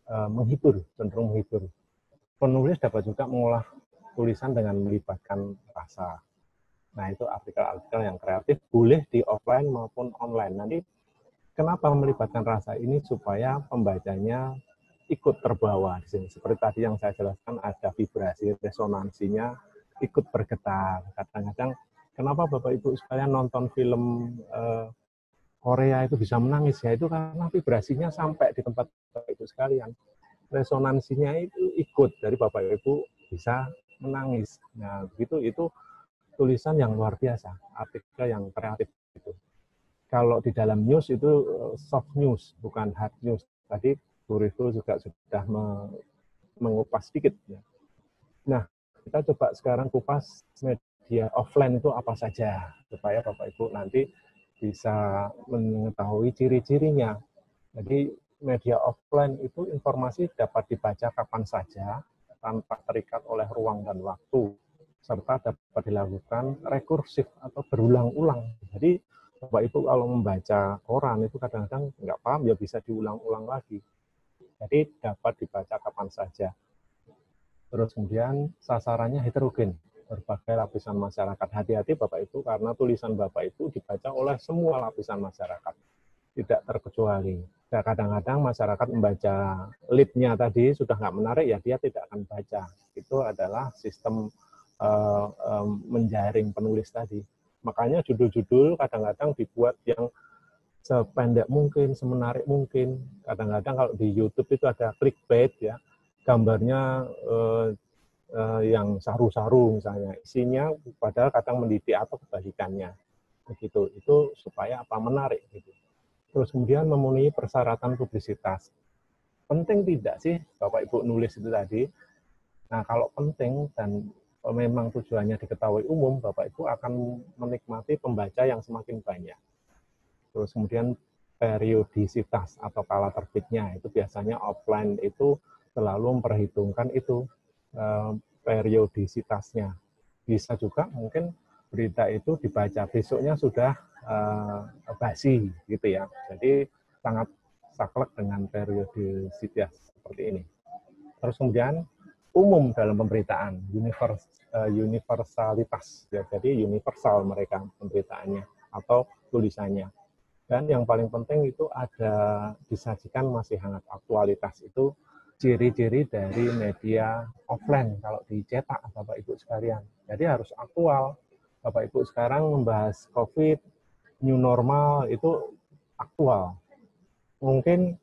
menghibur, cenderung menghibur. Penulis dapat juga mengolah tulisan dengan melibatkan rasa. Nah itu artikel-artikel yang kreatif boleh di offline maupun online. Nanti kenapa melibatkan rasa ini supaya pembacanya ikut terbawa di sini. Seperti tadi yang saya jelaskan, ada vibrasi, resonansinya ikut bergetar. Kadang-kadang, kenapa Bapak Ibu sekalian nonton film Korea itu bisa menangis? Ya itu karena vibrasinya sampai di tempat Bapak Ibu sekalian. Resonansinya itu ikut dari Bapak Ibu bisa menangis. Nah, begitu itu tulisan yang luar biasa, artikel yang kreatif itu. Kalau di dalam news itu soft news, bukan hard news. Tadi Bu Riful juga sudah mengupas sedikit. Ya. Nah, kita coba sekarang kupas media offline itu apa saja, supaya Bapak Ibu nanti bisa mengetahui ciri-cirinya. Jadi media offline itu informasi dapat dibaca kapan saja, tanpa terikat oleh ruang dan waktu, serta dapat dilakukan rekursif atau berulang-ulang. Jadi Bapak Ibu kalau membaca koran itu kadang-kadang nggak paham, ya bisa diulang-ulang lagi. Jadi dapat dibaca kapan saja. Terus kemudian sasarannya heterogen, berbagai lapisan masyarakat. Hati-hati Bapak Ibu, karena tulisan Bapak Ibu dibaca oleh semua lapisan masyarakat, tidak terkecuali. Dan kadang-kadang masyarakat membaca lead-nya tadi sudah nggak menarik, ya dia tidak akan baca. Itu adalah sistem menjaring penulis tadi. Makanya judul-judul kadang-kadang dibuat yang sependek mungkin, semenarik mungkin. Kadang-kadang kalau di YouTube itu ada clickbait ya, gambarnya yang saru-saru misalnya, isinya padahal kadang mendidik atau kebalikannya. Begitu. Itu supaya apa? Menarik gitu. Terus kemudian memenuhi persyaratan publisitas. Penting tidak sih Bapak Ibu nulis itu tadi? Nah, kalau penting dan memang tujuannya diketahui umum, Bapak Ibu akan menikmati pembaca yang semakin banyak. Terus kemudian periodisitas atau kala terbitnya, itu biasanya offline itu selalu memperhitungkan itu periodisitasnya. Bisa juga mungkin berita itu dibaca besoknya sudah basi gitu ya. Jadi sangat saklek dengan periodisitas seperti ini. Terus kemudian umum dalam pemberitaan, universalitas. Ya, jadi universal mereka pemberitaannya atau tulisannya. Dan yang paling penting itu ada disajikan masih hangat, aktualitas. Itu ciri-ciri dari media offline kalau dicetak Bapak Ibu sekalian. Jadi harus aktual. Bapak Ibu sekarang membahas COVID, new normal, itu aktual. Mungkin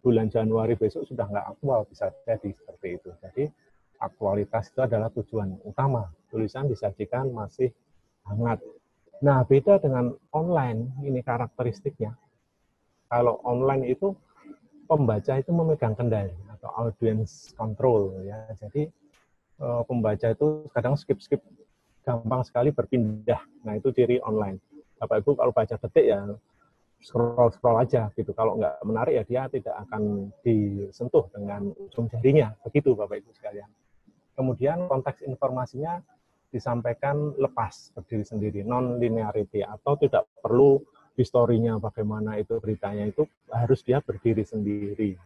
bulan Januari besok sudah nggak aktual, bisa jadi seperti itu. Jadi aktualitas itu adalah tujuan utama. Tulisan disajikan masih hangat. Nah, beda dengan online, ini karakteristiknya. Kalau online itu pembaca itu memegang kendali atau audience control ya. Jadi pembaca itu kadang skip-skip, gampang sekali berpindah. Nah, itu ciri online. Bapak Ibu kalau baca detik ya scroll aja gitu. Kalau nggak menarik ya dia tidak akan disentuh dengan ujung jarinya. Begitu Bapak Ibu sekalian. Kemudian konteks informasinya disampaikan lepas, berdiri sendiri, non-linearity, atau tidak perlu historinya bagaimana itu beritanya, itu harus dia berdiri sendiri.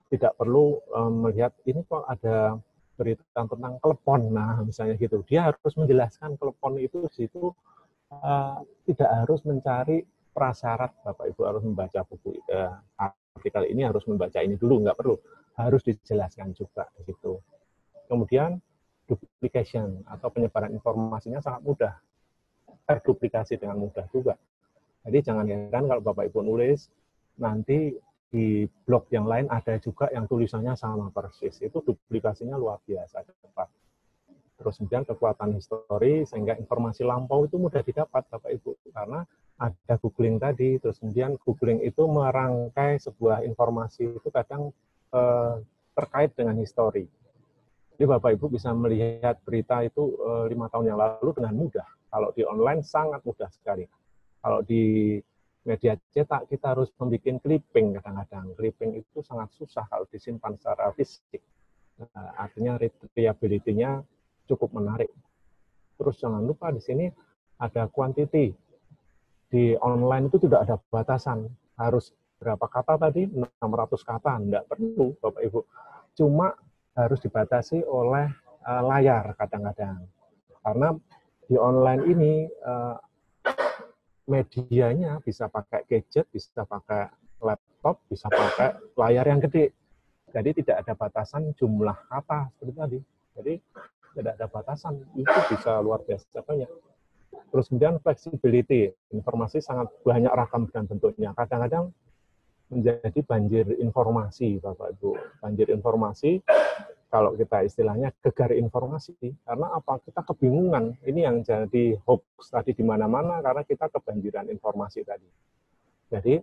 Tidak perlu melihat ini kok ada berita tentang klepon, nah misalnya gitu. Dia harus menjelaskan klepon itu di situ tidak harus mencari prasyarat Bapak Ibu harus membaca buku artikel ini, harus membaca ini dulu, nggak perlu, harus dijelaskan juga di situ. Kemudian duplication atau penyebaran informasinya sangat mudah, terduplikasi dengan mudah juga. Jadi jangan heran kalau Bapak Ibu nulis, nanti di blog yang lain ada juga yang tulisannya sama persis, itu duplikasinya luar biasa cepat. Terus kemudian kekuatan histori, sehingga informasi lampau itu mudah didapat Bapak Ibu, karena ada googling tadi, terus kemudian googling itu merangkai sebuah informasi itu kadang terkait dengan histori. Jadi Bapak Ibu bisa melihat berita itu 5 tahun yang lalu dengan mudah. Kalau di online sangat mudah sekali. Kalau di media cetak kita harus membuat clipping kadang-kadang. Clipping itu sangat susah kalau disimpan secara fisik. Artinya retriability-nya cukup menarik. Terus jangan lupa di sini ada quantity. Di online itu tidak ada batasan. Harus berapa kata tadi? 600 kata. Tidak perlu, Bapak Ibu. Cuma harus dibatasi oleh layar kadang-kadang. Karena di online ini medianya bisa pakai gadget, bisa pakai laptop, bisa pakai layar yang gede. Jadi tidak ada batasan jumlah kata seperti tadi. Jadi tidak ada batasan, itu bisa luar biasa banyak. Terus kemudian flexibility, informasi sangat banyak ragam dan bentuknya. Kadang-kadang menjadi banjir informasi, Bapak Ibu. Banjir informasi, kalau kita istilahnya gegar informasi. Karena apa? Kita kebingungan. Ini yang jadi hoax tadi di mana-mana karena kita kebanjiran informasi tadi. Jadi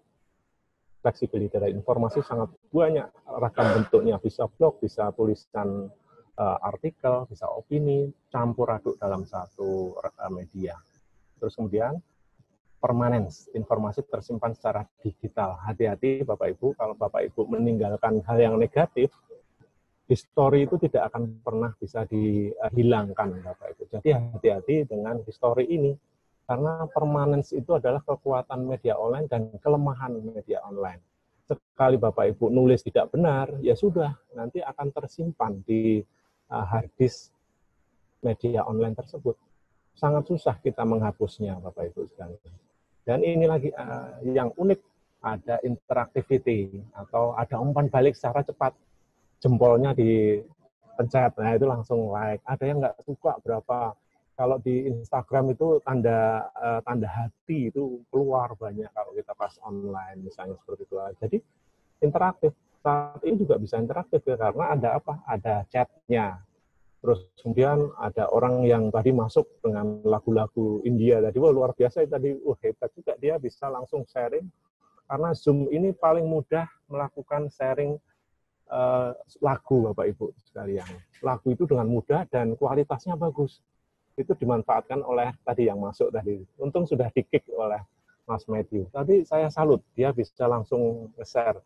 flexibility dari informasi sangat banyak ragam bentuknya. Bisa blog, bisa tulisan artikel, bisa opini, campur aduk dalam satu media. Terus kemudian permanence, informasi tersimpan secara digital. Hati-hati Bapak Ibu, kalau Bapak Ibu meninggalkan hal yang negatif, histori itu tidak akan pernah bisa dihilangkan Bapak Ibu. Jadi hati-hati dengan histori ini, karena permanence itu adalah kekuatan media online dan kelemahan media online. Sekali Bapak Ibu nulis tidak benar, ya sudah, nanti akan tersimpan di hard disk media online tersebut. Sangat susah kita menghapusnya, Bapak Ibu sekalian. Dan ini lagi yang unik, ada interactivity atau ada umpan balik secara cepat. Jempolnya dipencet, nah itu langsung like. Ada yang nggak suka berapa. Kalau di Instagram itu tanda hati itu keluar banyak kalau kita pas online misalnya seperti itu. Jadi interaktif. Saat ini juga bisa interaktif ya, karena ada apa? Ada chatnya. Terus kemudian ada orang yang tadi masuk dengan lagu-lagu India tadi, wah luar biasa tadi, wah hebat juga dia bisa langsung sharing. Karena Zoom ini paling mudah melakukan sharing lagu Bapak Ibu sekalian. Lagu itu dengan mudah dan kualitasnya bagus. Itu dimanfaatkan oleh tadi yang masuk tadi. Untung sudah di-kick oleh Mas Matthew. Tadi saya salut, dia bisa langsung nge-share.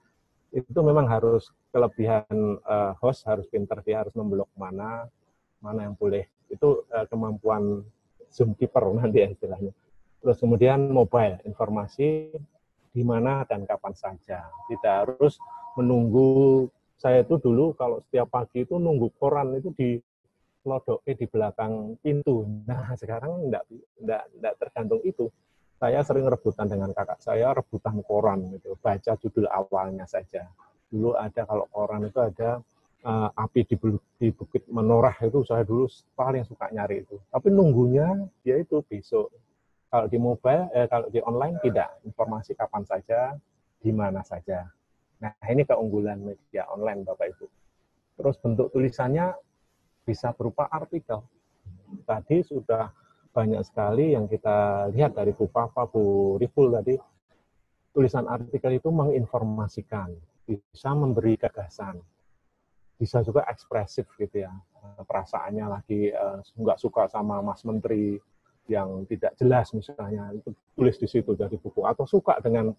Itu memang harus kelebihan host, harus pintar, dia harus memblok mana yang boleh. Itu kemampuan Zoom keeper nanti ya istilahnya. Terus kemudian mobile, informasi di mana dan kapan saja. Tidak harus menunggu. Saya itu dulu kalau setiap pagi itu nunggu koran itu di lodoknya di belakang pintu. Nah sekarang enggak tergantung itu. Saya sering rebutan dengan kakak saya, rebutan koran gitu, baca judul awalnya saja. Dulu ada kalau koran itu ada api di Bukit Menoreh, itu saya dulu paling suka nyari itu. Tapi nunggunya dia itu besok. Kalau di mobile, kalau di online tidak, informasi kapan saja, di mana saja. Nah ini keunggulan media online Bapak Ibu. Terus bentuk tulisannya bisa berupa artikel. Tadi sudah banyak sekali yang kita lihat dari Bu Papa, Bu Riful tadi, tulisan artikel itu menginformasikan, bisa memberi gagasan, bisa juga ekspresif gitu ya, perasaannya lagi nggak suka sama Mas Menteri yang tidak jelas misalnya, itu tulis di situ dari buku, atau suka dengan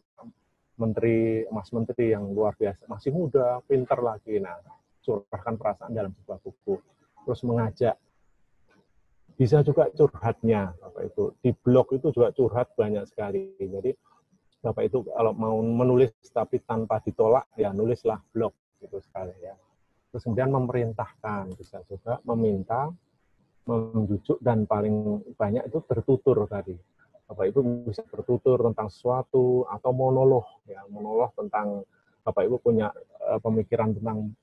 Mas Menteri yang luar biasa, masih muda, pintar lagi, nah curahkan perasaan dalam sebuah buku, terus mengajak. Bisa juga curhatnya, Bapak Ibu. Di blog itu juga curhat banyak sekali. Jadi Bapak Ibu kalau mau menulis tapi tanpa ditolak, ya nulislah blog gitu sekali ya. Terus kemudian memerintahkan, bisa juga meminta, membujuk, dan paling banyak itu bertutur tadi. Bapak Ibu bisa bertutur tentang sesuatu atau monolog, ya monolog tentang Bapak Ibu punya pemikiran tentang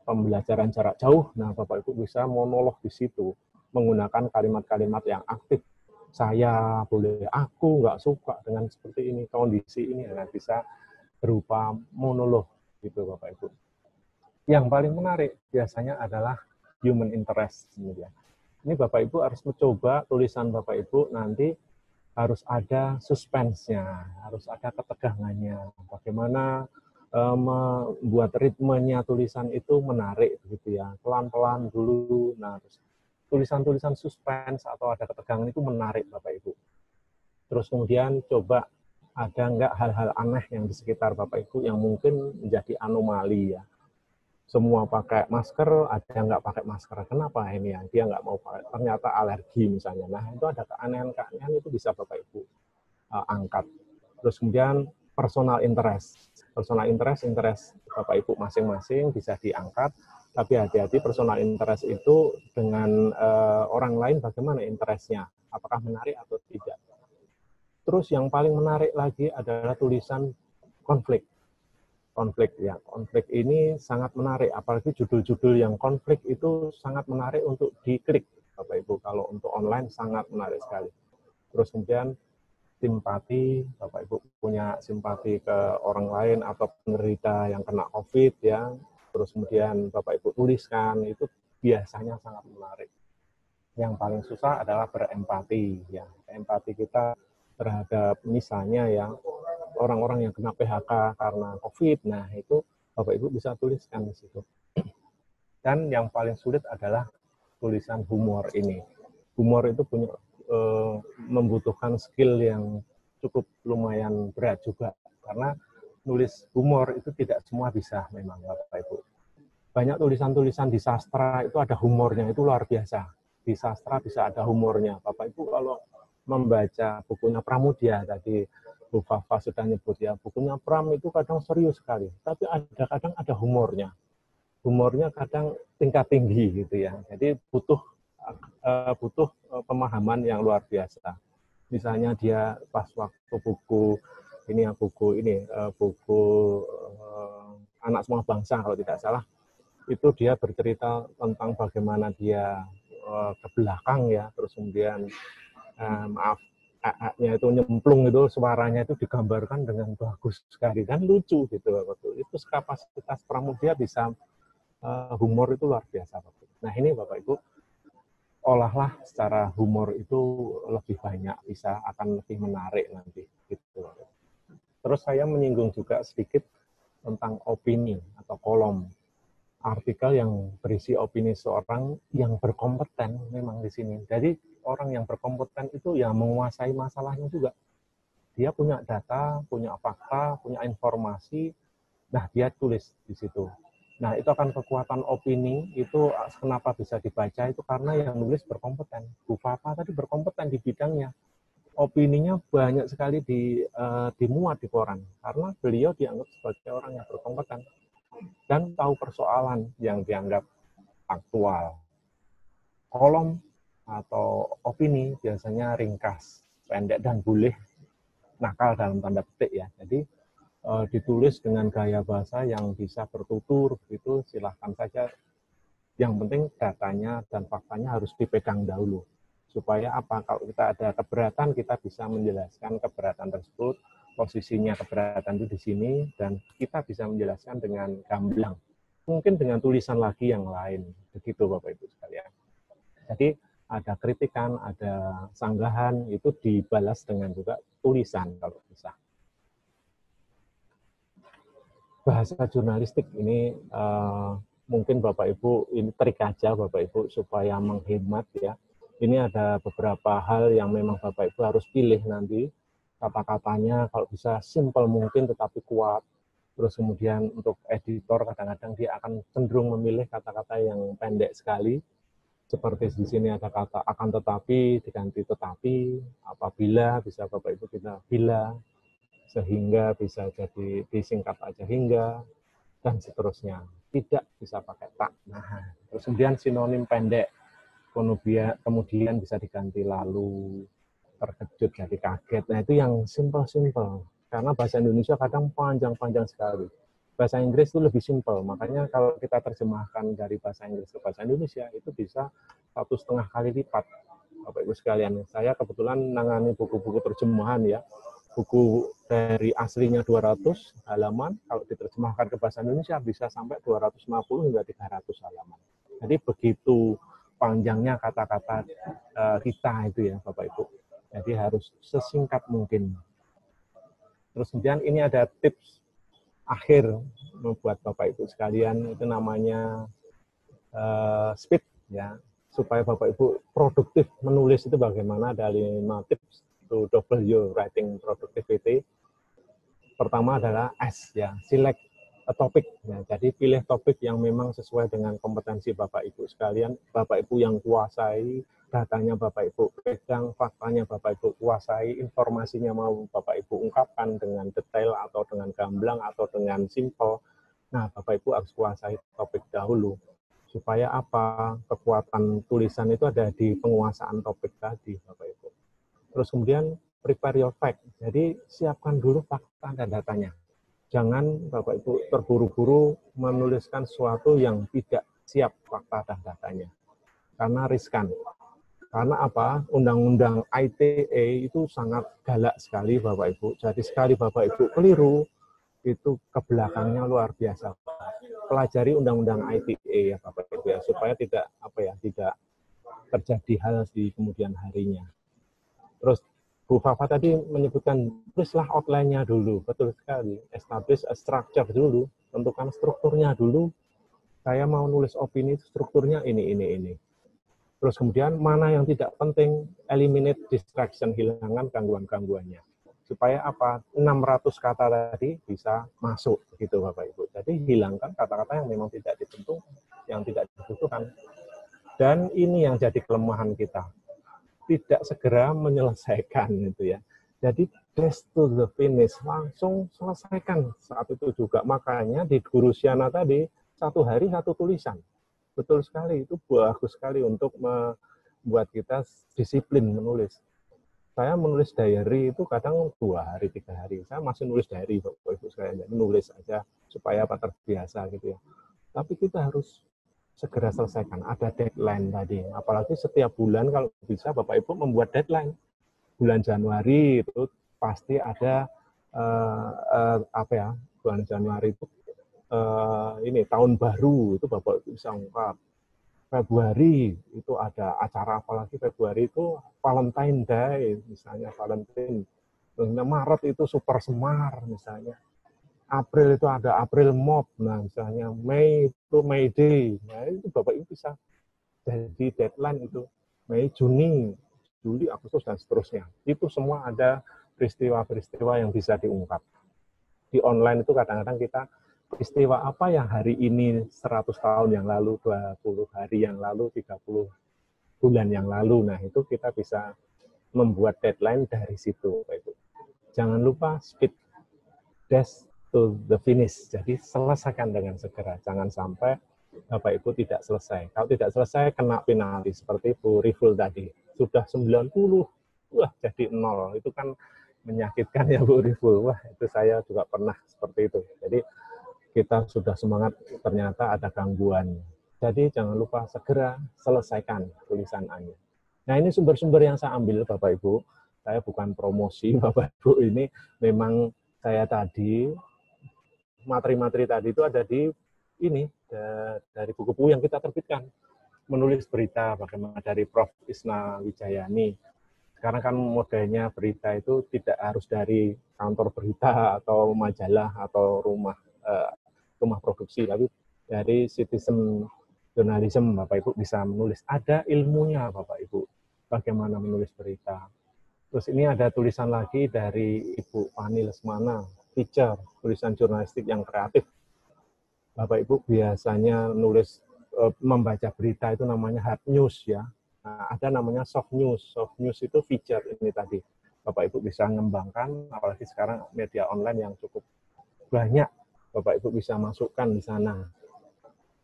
pembelajaran jarak jauh. Nah, Bapak Ibu bisa monolog di situ menggunakan kalimat-kalimat yang aktif. Saya boleh, aku nggak suka dengan seperti ini, kondisi ini, nah, bisa berupa monolog gitu Bapak Ibu. Yang paling menarik biasanya adalah human interest. Ini Bapak Ibu harus mencoba tulisan Bapak Ibu nanti harus ada suspense-nya, harus ada ketegangannya. Bagaimana membuat ritmenya tulisan itu menarik gitu ya, pelan-pelan dulu. Nah, tulisan-tulisan suspense atau ada ketegangan itu menarik Bapak Ibu. Terus kemudian coba ada nggak hal-hal aneh yang di sekitar Bapak Ibu yang mungkin menjadi anomali ya. Semua pakai masker, ada yang nggak pakai masker. Kenapa ini ya? Dia nggak mau pakai, ternyata alergi misalnya. Nah, itu ada keanehan-keanehan itu bisa Bapak Ibu angkat. Terus kemudian personal interest. Personal interest Bapak Ibu masing-masing bisa diangkat, tapi hati-hati personal interest itu dengan orang lain bagaimana interestnya, apakah menarik atau tidak. Terus yang paling menarik lagi adalah tulisan konflik. Konflik ya, konflik ini sangat menarik, apalagi judul-judul yang konflik itu sangat menarik untuk diklik Bapak Ibu. Kalau untuk online sangat menarik sekali. Terus kemudian simpati, Bapak Ibu punya simpati ke orang lain atau penderita yang kena COVID ya. Terus kemudian Bapak Ibu tuliskan, itu biasanya sangat menarik. Yang paling susah adalah berempati ya. Empati kita terhadap misalnya ya orang-orang yang kena PHK karena COVID, nah itu Bapak Ibu bisa tuliskan di situ. Dan yang paling sulit adalah tulisan humor ini. Humor itu punya membutuhkan skill yang cukup lumayan berat juga, karena nulis humor itu tidak semua bisa memang Bapak Ibu. Banyak tulisan-tulisan di sastra itu ada humornya, itu luar biasa. Di sastra bisa ada humornya. Bapak Ibu kalau membaca bukunya Pramudia tadi, Bu Fafa sudah nyebut ya, bukunya Pram itu kadang serius sekali, tapi kadang ada humornya. Humornya kadang tingkat tinggi gitu ya. Jadi butuh pemahaman yang luar biasa. Misalnya dia pas waktu buku Anak Semua Bangsa kalau tidak salah, itu dia bercerita tentang bagaimana dia ke belakang ya, terus kemudian nya itu nyemplung, itu suaranya itu digambarkan dengan bagus sekali dan lucu gitu. Itu kapasitas Pramudia bisa humor itu luar biasa. Nah ini Bapak Ibu, olahlah secara humor itu lebih banyak, akan lebih menarik nanti gitu. Terus saya menyinggung juga sedikit tentang opini atau kolom artikel yang berisi opini seorang yang berkompeten memang di sini. Jadi orang yang berkompeten itu ya menguasai masalahnya juga. Dia punya data, punya fakta, punya informasi, nah dia tulis di situ. Nah itu akan kekuatan opini, itu kenapa bisa dibaca itu karena yang nulis berkompeten. Bu Fafa tadi berkompeten di bidangnya. Opininya banyak sekali dimuat di koran, karena beliau dianggap sebagai orang yang berkompeten dan tahu persoalan yang dianggap aktual. Kolom atau opini biasanya ringkas, pendek, dan boleh nakal dalam tanda petik ya. Jadi ditulis dengan gaya bahasa yang bisa bertutur, itu silahkan saja. Yang penting datanya dan faktanya harus dipegang dahulu. Supaya apa? Kalau kita ada keberatan, kita bisa menjelaskan keberatan tersebut, posisinya keberatan itu di sini, dan kita bisa menjelaskan dengan gamblang. Mungkin dengan tulisan lagi yang lain. Begitu Bapak Ibu sekalian. Jadi ada kritikan, ada sanggahan, itu dibalas dengan juga tulisan kalau bisa. Bahasa jurnalistik ini mungkin Bapak Ibu, ini trik aja Bapak Ibu supaya menghemat ya. Ini ada beberapa hal yang memang Bapak Ibu harus pilih nanti. Kata-katanya kalau bisa simpel mungkin tetapi kuat. Terus kemudian untuk editor kadang-kadang dia akan cenderung memilih kata-kata yang pendek sekali. Seperti di sini ada kata akan tetapi, diganti tetapi, apabila, bisa Bapak Ibu kita bila, sehingga bisa jadi disingkat aja hingga, dan seterusnya. Tidak bisa pakai tak. Nah, terus kemudian sinonim pendek, kemudian bisa diganti lalu, terkejut, jadi kaget. Nah, itu yang simple-simple. Karena bahasa Indonesia kadang panjang-panjang sekali. Bahasa Inggris itu lebih simple. Makanya kalau kita terjemahkan dari bahasa Inggris ke bahasa Indonesia, itu bisa 1,5 kali lipat. Bapak Ibu sekalian, saya kebetulan nangani buku-buku terjemahan ya. Buku dari aslinya 200 halaman, kalau diterjemahkan ke bahasa Indonesia bisa sampai 250 hingga 300 halaman. Jadi begitu panjangnya kata-kata kita itu ya Bapak Ibu. Jadi harus sesingkat mungkin. Terus kemudian ini ada tips akhir membuat Bapak Ibu sekalian, itu namanya speed ya, supaya Bapak Ibu produktif menulis itu bagaimana. Ada 5 tips to double your writing productivity. Pertama adalah S ya, select a topic ya. Jadi pilih topik yang memang sesuai dengan kompetensi Bapak Ibu sekalian. Bapak Ibu yang kuasai, datanya Bapak Ibu pegang, faktanya Bapak Ibu kuasai, informasinya mau Bapak Ibu ungkapkan dengan detail atau dengan gamblang atau dengan simple. Nah, Bapak Ibu harus kuasai topik dahulu. Supaya apa? Kekuatan tulisan itu ada di penguasaan topik tadi, Bapak Ibu. Terus kemudian prepare your fact. Jadi siapkan dulu fakta dan datanya. Jangan Bapak Ibu terburu-buru menuliskan sesuatu yang tidak siap fakta dan datanya. Karena riskan. Karena apa? Undang-undang ITE itu sangat galak sekali Bapak Ibu. Jadi sekali Bapak Ibu keliru, itu ke belakangnya luar biasa. Pelajari undang-undang ITE ya Bapak Ibu ya, supaya tidak tidak terjadi hal di kemudian harinya. Terus Bu Fafa tadi menyebutkan, tulislah outline-nya dulu, betul sekali. Establish a structure dulu, tentukan strukturnya dulu. Saya mau nulis opini, strukturnya ini. Terus kemudian mana yang tidak penting, eliminate distraction, hilangkan gangguan-gangguannya. Supaya apa? 600 kata tadi bisa masuk, gitu Bapak Ibu. Jadi hilangkan kata-kata yang memang tidak dibutuhkan, yang tidak dibutuhkan. Dan ini yang jadi kelemahan kita. Tidak segera menyelesaikan itu ya. Jadi dash to the finish, langsung selesaikan saat itu juga. Makanya di Guru Siana tadi 1 hari 1 tulisan. Betul sekali, itu bagus sekali untuk membuat kita disiplin menulis. Saya menulis diary itu kadang 2 hari, 3 hari. Saya masih nulis diary Bapak Ibu sekalian, menulis aja supaya terbiasa gitu ya. Tapi kita harus segera selesaikan. Ada deadline tadi. Apalagi setiap bulan kalau bisa Bapak Ibu membuat deadline. Bulan Januari itu pasti ada bulan Januari itu ini tahun baru itu Bapak Ibu bisa ungkap. Februari itu ada acara apalagi Februari itu Valentine Day misalnya Valentine. Maret itu Super Semar misalnya. April itu ada April Mop, nah misalnya Mei itu May Day, nah itu Bapak Ibu bisa jadi deadline itu Mei, Juni, Juli, Agustus dan seterusnya. Itu semua ada peristiwa-peristiwa yang bisa diungkap. Di online itu kadang-kadang kita peristiwa apa yang hari ini 100 tahun yang lalu, 20 hari yang lalu, 30 bulan yang lalu, nah itu kita bisa membuat deadline dari situ. Bapak Ibu. Jangan lupa speed dash to the finish. Jadi selesaikan dengan segera. Jangan sampai Bapak Ibu tidak selesai. Kalau tidak selesai kena penalti seperti Bu Riful tadi. Sudah 90, wah jadi 0. Itu kan menyakitkan ya Bu Riful. Wah itu saya juga pernah seperti itu. Jadi kita sudah semangat ternyata ada gangguan. Jadi jangan lupa segera selesaikan tulisan Anda. Nah ini sumber-sumber yang saya ambil Bapak Ibu. Saya bukan promosi Bapak Ibu, ini memang saya tadi materi-materi tadi itu ada di ini dari buku-buku yang kita terbitkan. Menulis berita bagaimana dari Prof. Isna Wijayani. Sekarang kan modelnya berita itu tidak harus dari kantor berita atau majalah atau rumah produksi, tapi dari citizen journalism Bapak Ibu bisa menulis. Ada ilmunya Bapak Ibu, bagaimana menulis berita. Terus ini ada tulisan lagi dari Ibu Fani Lesmana, teacher, tulisan jurnalistik yang kreatif. Bapak Ibu biasanya nulis, membaca berita itu namanya hard news ya. Nah, ada namanya soft news. Soft news itu feature ini tadi. Bapak Ibu bisa mengembangkan, apalagi sekarang media online yang cukup banyak. Bapak Ibu bisa masukkan di sana.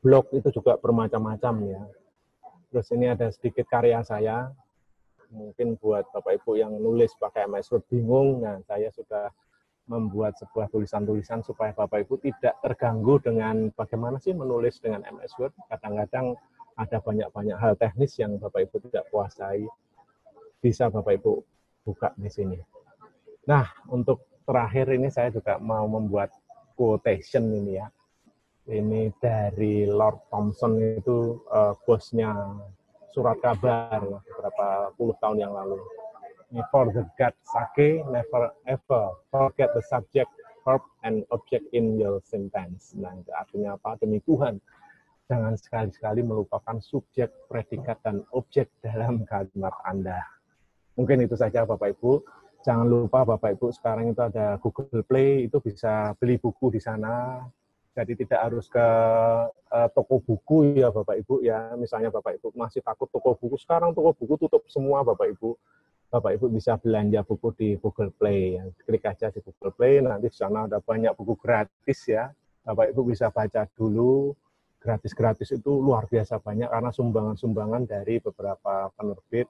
Blog itu juga bermacam-macam ya. Terus ini ada sedikit karya saya. Mungkin buat Bapak Ibu yang nulis pakai MS Word bingung, nah saya sudah membuat sebuah tulisan-tulisan supaya Bapak Ibu tidak terganggu dengan bagaimana sih menulis dengan MS Word. Kadang-kadang ada banyak-banyak hal teknis yang Bapak Ibu tidak kuasai, bisa Bapak Ibu buka di sini. Nah, untuk terakhir ini saya juga mau membuat quotation ini ya. Ini dari Lord Thomson, itu bosnya surat kabar beberapa puluh tahun yang lalu. For the God sake, never ever forget the subject, verb, and object in your sentence. Nah, itu artinya apa? Demi Tuhan, jangan sekali-sekali melupakan subjek, predikat, dan objek dalam kalimat Anda. Mungkin itu saja Bapak Ibu. Jangan lupa Bapak Ibu, sekarang itu ada Google Play, itu bisa beli buku di sana. Jadi tidak harus ke toko buku ya Bapak Ibu ya. Misalnya Bapak Ibu masih takut toko buku, sekarang toko buku tutup semua Bapak Ibu. Bapak Ibu bisa belanja buku di Google Play. Klik aja di Google Play, nanti di sana ada banyak buku gratis ya. Bapak Ibu bisa baca dulu. Gratis-gratis itu luar biasa banyak karena sumbangan-sumbangan dari beberapa penerbit.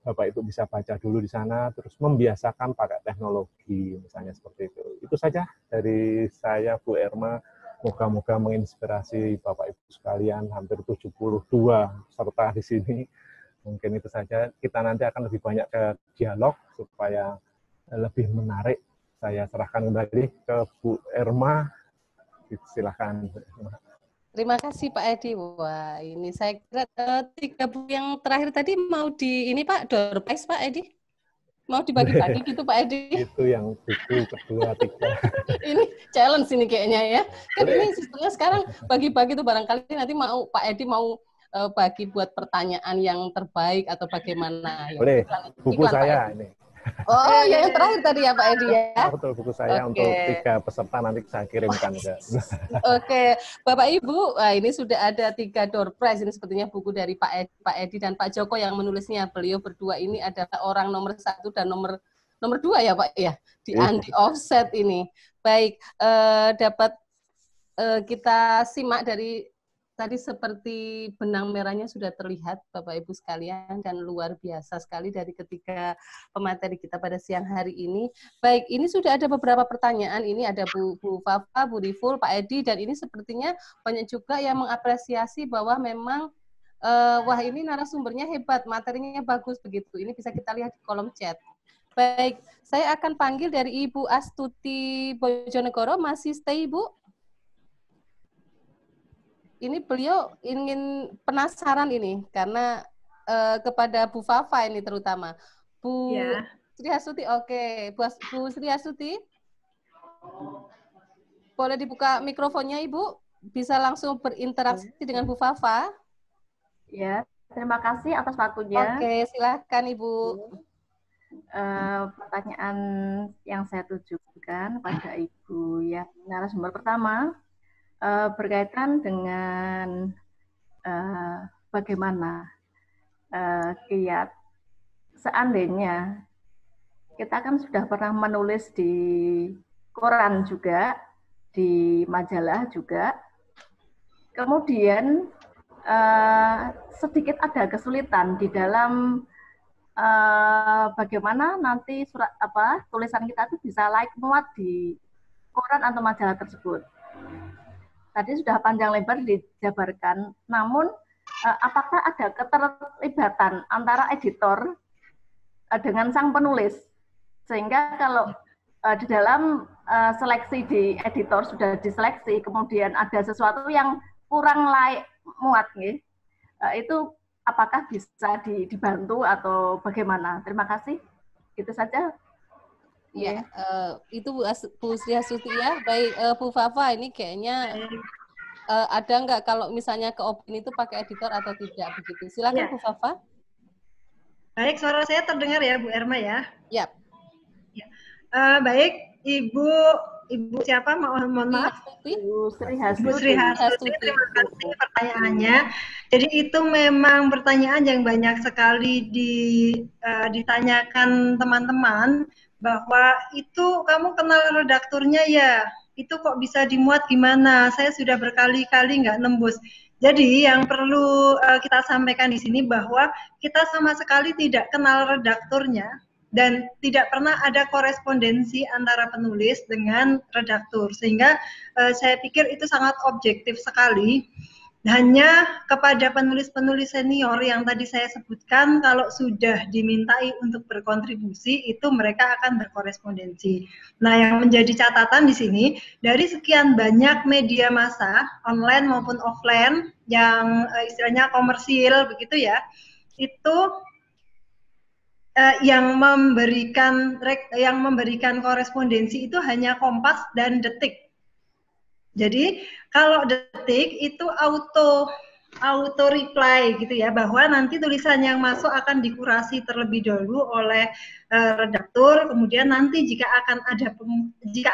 Bapak Ibu bisa baca dulu di sana, terus membiasakan pakai teknologi, misalnya seperti itu. Itu saja dari saya, Bu Erma. Moga-moga menginspirasi Bapak Ibu sekalian, hampir 72 serta di sini. Mungkin itu saja, kita nanti akan lebih banyak ke dialog supaya lebih menarik. Saya serahkan kembali ke Bu Erma. Silakan. Terima kasih Pak Edi. Wah, ini saya kira 3 buku yang terakhir tadi mau di ini Pak, door prize Pak Edi. Mau dibagi-bagi gitu Pak Edi. Itu yang buku kedua, 3. Ini challenge ini kayaknya ya. Kan ini sistemnya sekarang bagi-bagi tuh, barangkali nanti mau Pak Edi mau bagi buat pertanyaan yang terbaik atau bagaimana. Boleh, buku saya ini. Oh, ya yang terakhir tadi ya Pak Edi ya. Betul, buku saya untuk 3 peserta nanti saya kirimkan ke. Oke, Bapak Ibu, ini sudah ada 3 door prize. Ini sepertinya buku dari Pak Edi dan Pak Joko yang menulisnya. Beliau berdua ini adalah orang nomor 1 dan nomor 2 ya Pak ya, di Andi Offset ini. Baik, dapat kita simak dari tadi seperti benang merahnya sudah terlihat Bapak Ibu sekalian, dan luar biasa sekali dari ketiga pemateri kita pada siang hari ini. Baik, ini sudah ada beberapa pertanyaan. Ini ada Bu Fafa, Bu Riful, Pak Edi, dan ini sepertinya banyak juga yang mengapresiasi bahwa memang wah ini narasumbernya hebat, materinya bagus begitu. Ini bisa kita lihat di kolom chat. Baik, saya akan panggil dari Ibu Astuti Bojonegoro. Masih stay Ibu? Ini beliau ingin penasaran ini karena kepada Bu Fafa ini terutama. Bu Sri Astuti, oke. Bu Sri Astuti, boleh dibuka mikrofonnya Ibu? Bisa langsung berinteraksi dengan Bu Fafa? Ya, terima kasih atas waktunya. Oke, silakan Ibu. Pertanyaan yang saya tujukan pada Ibu ya, narasumber pertama. Berkaitan dengan bagaimana kiat seandainya kita kan sudah pernah menulis di koran juga, di majalah juga, kemudian sedikit ada kesulitan di dalam bagaimana nanti tulisan kita itu bisa muat di koran atau majalah tersebut. Tadi sudah panjang lebar dijabarkan, namun apakah ada keterlibatan antara editor dengan sang penulis? Sehingga kalau di dalam seleksi di editor sudah diseleksi, kemudian ada sesuatu yang kurang layak muat, itu apakah bisa dibantu atau bagaimana? Terima kasih. Itu saja. Ya, itu Bu Sri Astuti ya. Baik, Bu Fafa, ini kayaknya ada nggak kalau misalnya ke opini itu pakai editor atau tidak begitu? Silakan Bu Fafa. Baik, suara saya terdengar ya Bu Erma ya? Ya. Baik, Ibu siapa? Mohon maaf. Bu Sri Bu Sri Astuti, terima kasih pertanyaannya. Jadi itu memang pertanyaan yang banyak sekali ditanyakan teman-teman, bahwa itu kamu kenal redakturnya ya, itu kok bisa dimuat gimana? Saya sudah berkali-kali nggak nembus. Jadi yang perlu kita sampaikan di sini bahwa kita sama sekali tidak kenal redakturnya dan tidak pernah ada korespondensi antara penulis dengan redaktur, sehingga saya pikir itu sangat objektif sekali. Hanya kepada penulis-penulis senior yang tadi saya sebutkan, kalau sudah dimintai untuk berkontribusi, itu mereka akan berkorespondensi. Nah, yang menjadi catatan di sini, dari sekian banyak media massa, online maupun offline, yang istilahnya komersil, begitu ya, itu yang memberikan korespondensi itu hanya Kompas dan Detik. Jadi kalau Detik itu auto reply gitu ya, bahwa nanti tulisan yang masuk akan dikurasi terlebih dahulu oleh redaktur, kemudian nanti jika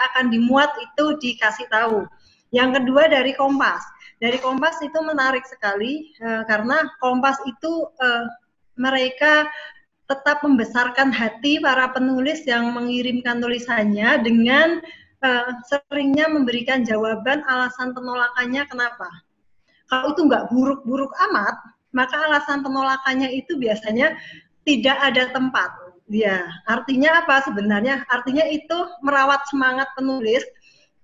akan dimuat itu dikasih tahu. Yang kedua dari Kompas. Dari Kompas itu menarik sekali karena Kompas itu mereka tetap membesarkan hati para penulis yang mengirimkan tulisannya dengan seringnya memberikan jawaban alasan penolakannya kenapa. Kalau itu nggak buruk-buruk amat, maka alasan penolakannya itu biasanya tidak ada tempat. Ya, artinya apa sebenarnya? Artinya itu merawat semangat penulis.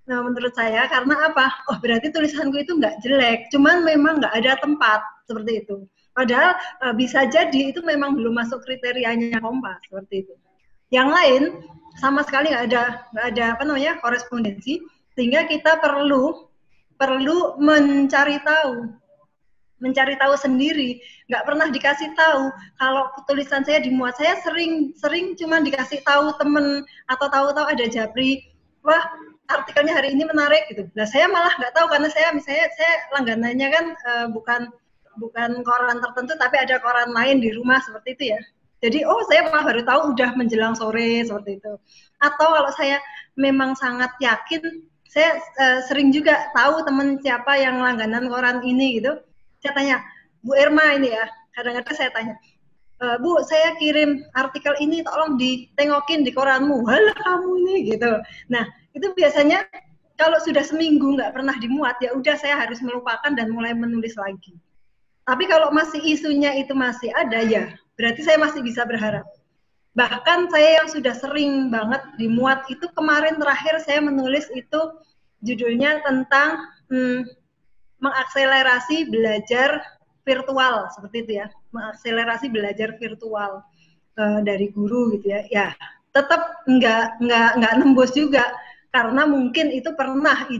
Nah, menurut saya karena apa? Oh, berarti tulisanku itu nggak jelek, cuman memang nggak ada tempat seperti itu. Padahal bisa jadi itu memang belum masuk kriterianya Kompas seperti itu. Yang lain sama sekali nggak ada korespondensi, sehingga kita perlu mencari tahu sendiri. Nggak pernah dikasih tahu. Kalau tulisan saya dimuat, saya sering cuma dikasih tahu temen atau tahu-tahu ada japri, wah artikelnya hari ini menarik gitu. Nah saya malah nggak tahu karena saya langganannya kan bukan koran tertentu, tapi ada koran lain di rumah seperti itu ya. Jadi, saya malah baru tahu udah menjelang sore seperti itu. Atau kalau saya memang sangat yakin, saya sering juga tahu teman siapa yang langganan koran ini gitu. Saya tanya, Bu Irma ini ya, kadang-kadang saya tanya, Bu, saya kirim artikel ini, tolong ditengokin di koranmu. Halah kamu ini gitu. Nah, itu biasanya kalau sudah seminggu nggak pernah dimuat, ya udah saya harus melupakan dan mulai menulis lagi. Tapi kalau masih isunya itu masih ada ya, berarti saya masih bisa berharap. Bahkan saya yang sudah sering banget dimuat itu kemarin terakhir saya menulis itu judulnya tentang mengakselerasi belajar virtual seperti itu ya, mengakselerasi belajar virtual dari guru gitu ya. Ya tetap nggak nembus juga karena mungkin ide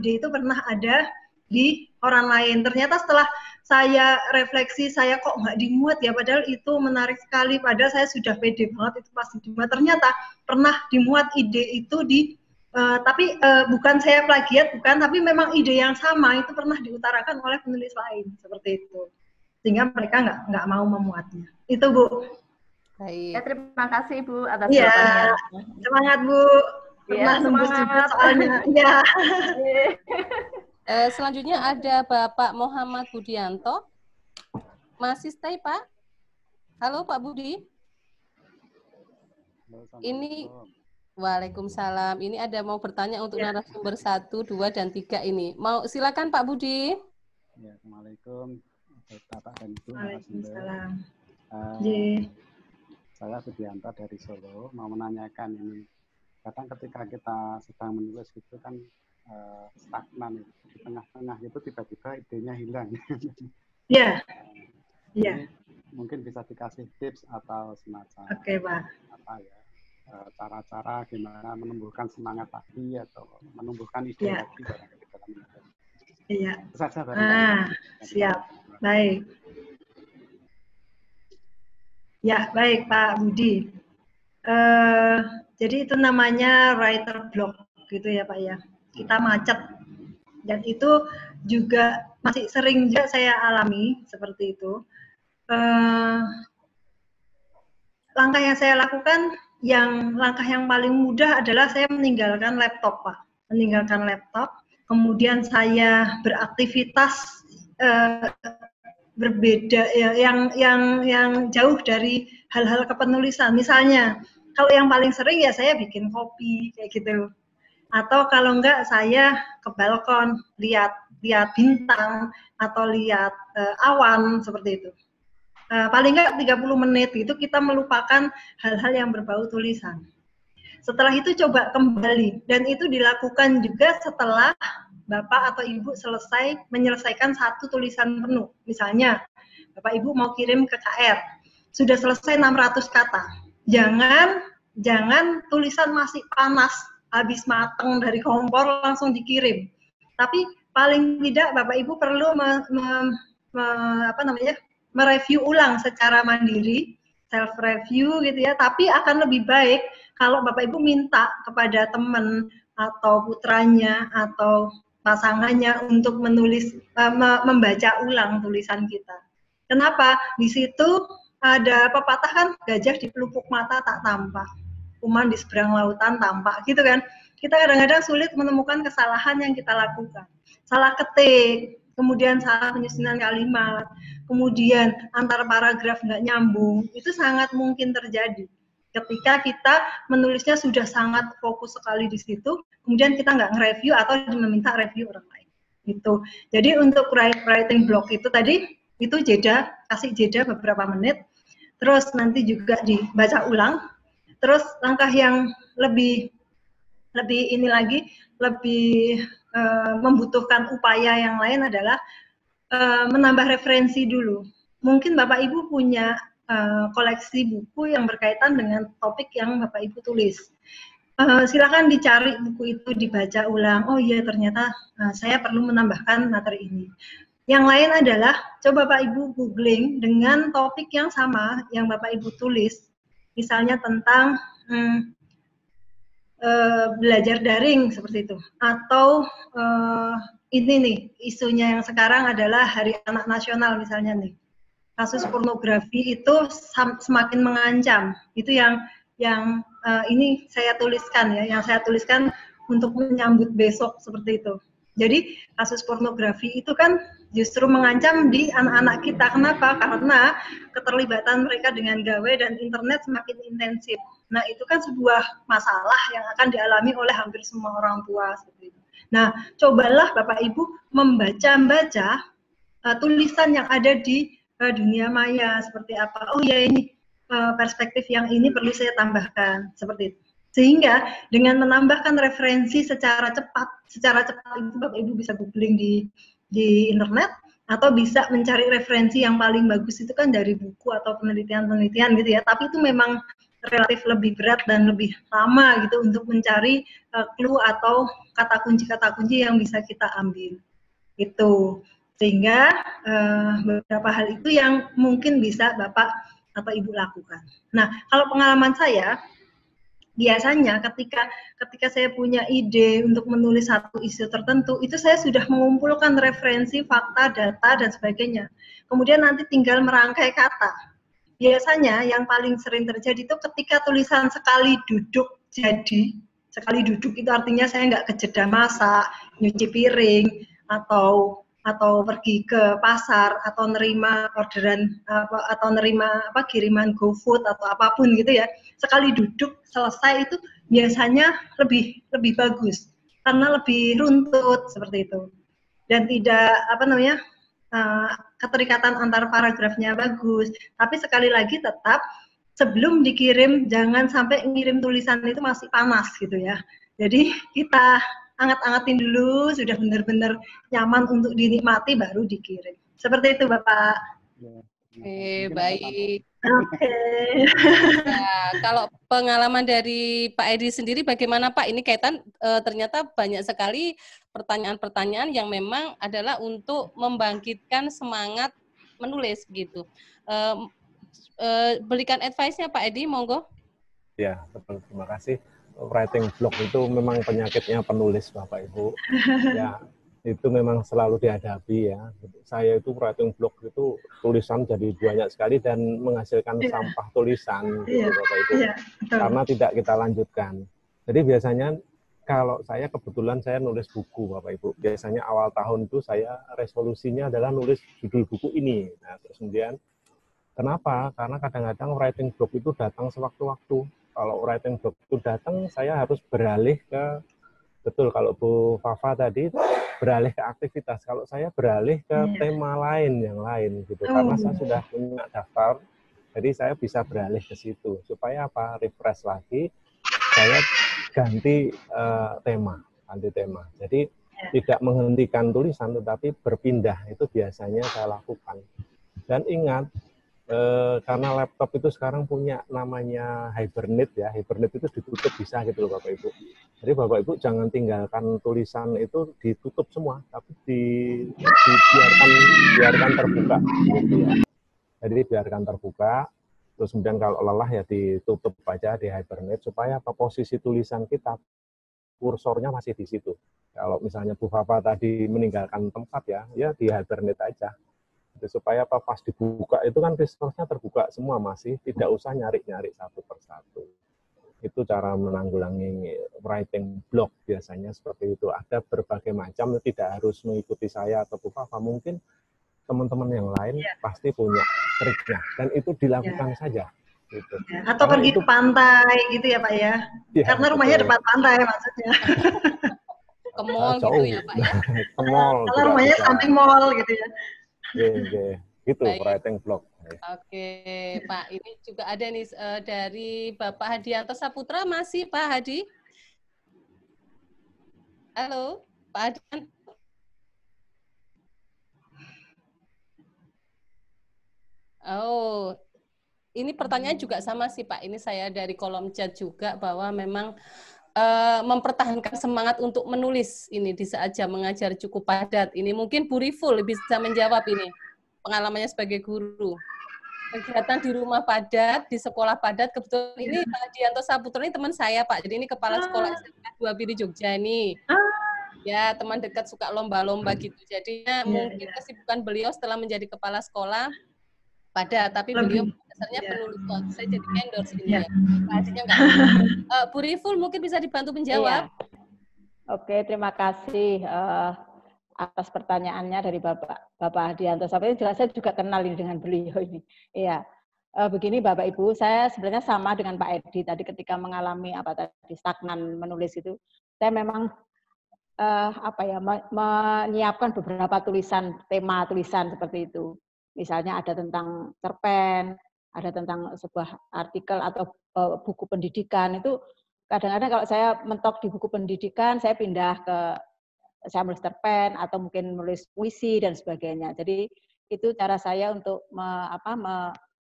itu pernah ada di orang lain. Ternyata setelah saya refleksi, saya kok nggak dimuat ya, padahal itu menarik sekali, padahal saya sudah pede banget itu pasti dimuat. Ternyata pernah dimuat ide itu tapi bukan saya plagiat, bukan, tapi memang ide yang sama itu pernah diutarakan oleh penulis lain, seperti itu. Sehingga mereka nggak mau memuatnya. Itu Bu. Baik. Ya, terima kasih Bu atas jawabannya. Semangat Bu. Pernah nembus juga soalnya. Ya. Selanjutnya ada Bapak Muhammad Budianto. Masih stay Pak? Halo Pak Budi. Ini Waalaikumsalam. Ini ada mau bertanya untuk narasumber 1, 2, dan 3 ini. Mau silakan Pak Budi. Ya, Assalamualaikum Bapak dan Ibu narasumber. Saya Budianto dari Solo. Mau menanyakan ini. Kadang ketika kita sedang menulis itu kan stagnan, di tengah-tengah itu tiba-tiba idenya hilang. Iya. Iya. Mungkin bisa dikasih tips atau semacam Pak. apa ya, cara-cara gimana menumbuhkan semangat lagi atau menumbuhkan ide lagi barangkali dalam menulis. Iya. Itu saja barangkali. Siap. Baik. Ya, baik Pak Budi. Jadi itu namanya writer block gitu ya Pak ya. Kita macet, dan itu juga masih sering juga saya alami seperti itu. Langkah yang saya lakukan, langkah yang paling mudah adalah saya meninggalkan laptop Pak, meninggalkan laptop, kemudian saya beraktivitas berbeda ya, yang jauh dari hal-hal kepenulisan. Misalnya, kalau yang paling sering ya saya bikin kopi kayak gitu. Atau kalau enggak saya ke balkon lihat lihat bintang atau lihat awan seperti itu. Paling nggak 30 menit itu kita melupakan hal-hal yang berbau tulisan. Setelah itu coba kembali, dan itu dilakukan juga setelah Bapak atau Ibu menyelesaikan satu tulisan penuh. Misalnya, Bapak Ibu mau kirim ke KR, sudah selesai 600 kata. Jangan tulisan masih panas, habis mateng dari kompor langsung dikirim. Tapi paling tidak Bapak Ibu perlu mereview ulang secara mandiri, self review gitu ya. Tapi akan lebih baik kalau Bapak Ibu minta kepada teman atau putranya atau pasangannya untuk membaca ulang tulisan kita. Kenapa? Di situ ada pepatah kan, gajah di pelupuk mata tak tampak, kuman di seberang lautan tampak, gitu kan. Kita kadang-kadang sulit menemukan kesalahan yang kita lakukan. Salah ketik, kemudian salah penyusunan kalimat, kemudian antar paragraf nggak nyambung, itu sangat mungkin terjadi ketika kita menulisnya sudah sangat fokus sekali di situ, kemudian kita nggak nge-review atau meminta review orang lain. Gitu. Jadi untuk writing block itu tadi, itu kasih jeda beberapa menit, terus nanti juga dibaca ulang, terus langkah yang lebih membutuhkan upaya yang lain adalah menambah referensi dulu. Mungkin Bapak Ibu punya koleksi buku yang berkaitan dengan topik yang Bapak Ibu tulis. Silakan dicari buku itu, dibaca ulang. Oh iya, ternyata saya perlu menambahkan materi ini. Yang lain adalah coba Bapak Ibu googling dengan topik yang sama yang Bapak Ibu tulis. Misalnya tentang belajar daring seperti itu. Atau ini nih, isunya yang sekarang adalah Hari Anak Nasional misalnya nih. Kasus pornografi itu semakin mengancam. Itu yang ini saya tuliskan ya, yang saya tuliskan untuk menyambut besok seperti itu. Jadi kasus pornografi itu kan justru mengancam di anak-anak kita. Kenapa? Karena keterlibatan mereka dengan gawe dan internet semakin intensif. Nah, itu kan sebuah masalah yang akan dialami oleh hampir semua orang tua seperti itu. Nah, cobalah Bapak Ibu membaca tulisan yang ada di dunia maya seperti apa. Oh ya, ini perspektif yang ini perlu saya tambahkan seperti itu. Sehingga dengan menambahkan referensi secara cepat itu Bapak Ibu bisa googling di internet atau bisa mencari referensi yang paling bagus itu kan dari buku atau penelitian-penelitian gitu ya. Tapi itu memang relatif lebih berat dan lebih lama gitu untuk mencari clue atau kata kunci yang bisa kita ambil. Itu. Sehingga beberapa hal itu yang mungkin bisa Bapak atau Ibu lakukan. Nah, kalau pengalaman saya, biasanya ketika saya punya ide untuk menulis satu isu tertentu, itu saya sudah mengumpulkan referensi, fakta, data, dan sebagainya. Kemudian nanti tinggal merangkai kata. Biasanya yang paling sering terjadi itu ketika tulisan sekali duduk jadi, sekali duduk itu artinya saya nggak kejeda masak, nyuci piring, atau pergi ke pasar atau nerima orderan atau nerima kiriman GoFood atau apapun gitu ya. Sekali duduk selesai itu biasanya lebih bagus karena lebih runtut seperti itu. Dan tidak keterikatan antar paragrafnya bagus. Tapi sekali lagi tetap sebelum dikirim jangan sampai ngirim tulisan itu masih panas gitu ya. Jadi kita anget-angetin dulu, sudah benar-benar nyaman untuk dinikmati, baru dikirim. Seperti itu, Bapak. Oke, baik. Oke. Nah, kalau pengalaman dari Pak Edi sendiri bagaimana Pak? Ini kaitan ternyata banyak sekali pertanyaan-pertanyaan yang memang adalah untuk membangkitkan semangat menulis gitu. Berikan advice-nya Pak Edi, monggo. Ya, betul. Terima kasih. Writing block itu memang penyakitnya penulis, Bapak Ibu. Ya, itu memang selalu dihadapi ya. Saya itu writing block itu tulisan jadi banyak sekali dan menghasilkan sampah tulisan, gitu, Bapak Ibu. Karena tidak kita lanjutkan. Jadi biasanya kalau saya kebetulan saya nulis buku, Bapak Ibu. Biasanya awal tahun itu saya resolusinya adalah nulis judul buku ini. Nah, terus kemudian kenapa? Karena kadang-kadang writing block itu datang sewaktu-waktu. Kalau writing block itu datang, saya harus beralih ke betul kalau Bu Fafa tadi beralih ke aktivitas. Kalau saya beralih ke tema lain yang lain gitu. Karena saya sudah punya daftar, jadi saya bisa beralih ke situ. Supaya apa? Refresh lagi, saya ganti ganti tema. Jadi tidak menghentikan tulisan, tetapi berpindah itu biasanya saya lakukan. Dan ingat, karena laptop itu sekarang punya namanya hibernate ya, hibernate itu ditutup bisa gitu loh Bapak Ibu. Jadi Bapak Ibu jangan tinggalkan tulisan itu ditutup semua, tapi biarkan terbuka gitu ya. Jadi biarkan terbuka, terus kemudian kalau lelah ya ditutup aja di hibernate supaya apa, posisi tulisan kita kursornya masih di situ. Kalau misalnya Bu Fafa tadi meninggalkan tempat ya di hibernate aja. Supaya apa, pas dibuka itu kan resource-nya terbuka semua, masih tidak usah nyari-nyari satu persatu. Itu cara menanggulangi writing block biasanya seperti itu. Ada berbagai macam, tidak harus mengikuti saya atau Bu Fafa, mungkin teman-teman yang lain pasti punya triknya, dan itu dilakukan saja. Gitu. Atau karena pergi ke pantai gitu ya Pak ya? Karena rumahnya depan pantai maksudnya. Ke mall gitu ya Pak ya? Ke mall. Kalau rumahnya samping mall gitu ya. Gitu, writing block. Oke, Pak. Ini juga ada nih dari Bapak Hadianto Saputra, masih Pak Hadi? Halo, Pak Hadianto. Oh, ini pertanyaan juga sama sih Pak. Ini saya dari kolom chat juga bahwa memang mempertahankan semangat untuk menulis ini di saat jam mengajar cukup padat. Ini mungkin Bu Riful bisa menjawab ini pengalamannya sebagai guru. Kegiatan di rumah padat, di sekolah padat. Kebetulan ini Pak Hadianto Saputra ini teman saya Pak. Jadi ini kepala sekolah SMK 2 di Jogja nih. Ya teman dekat suka lomba-lomba gitu. Jadinya mungkin kesibukan beliau setelah menjadi kepala sekolah padat, tapi beliau dasarnya penulis. Saya jadi endorse ini ya. Pastinya enggak. Bu Riful mungkin bisa dibantu menjawab. Oke, terima kasih atas pertanyaannya dari Bapak Hadianto. Sampai jelas saya juga kenal ini dengan beliau ini. Iya. Begini Bapak Ibu, saya sebenarnya sama dengan Pak Edi tadi ketika mengalami stagnan menulis itu. Saya memang menyiapkan beberapa tema tulisan seperti itu. Misalnya ada tentang cerpen, ada tentang sebuah artikel atau buku pendidikan. Itu kadang-kadang kalau saya mentok di buku pendidikan, saya pindah saya menulis cerpen atau mungkin menulis puisi dan sebagainya. Jadi itu cara saya untuk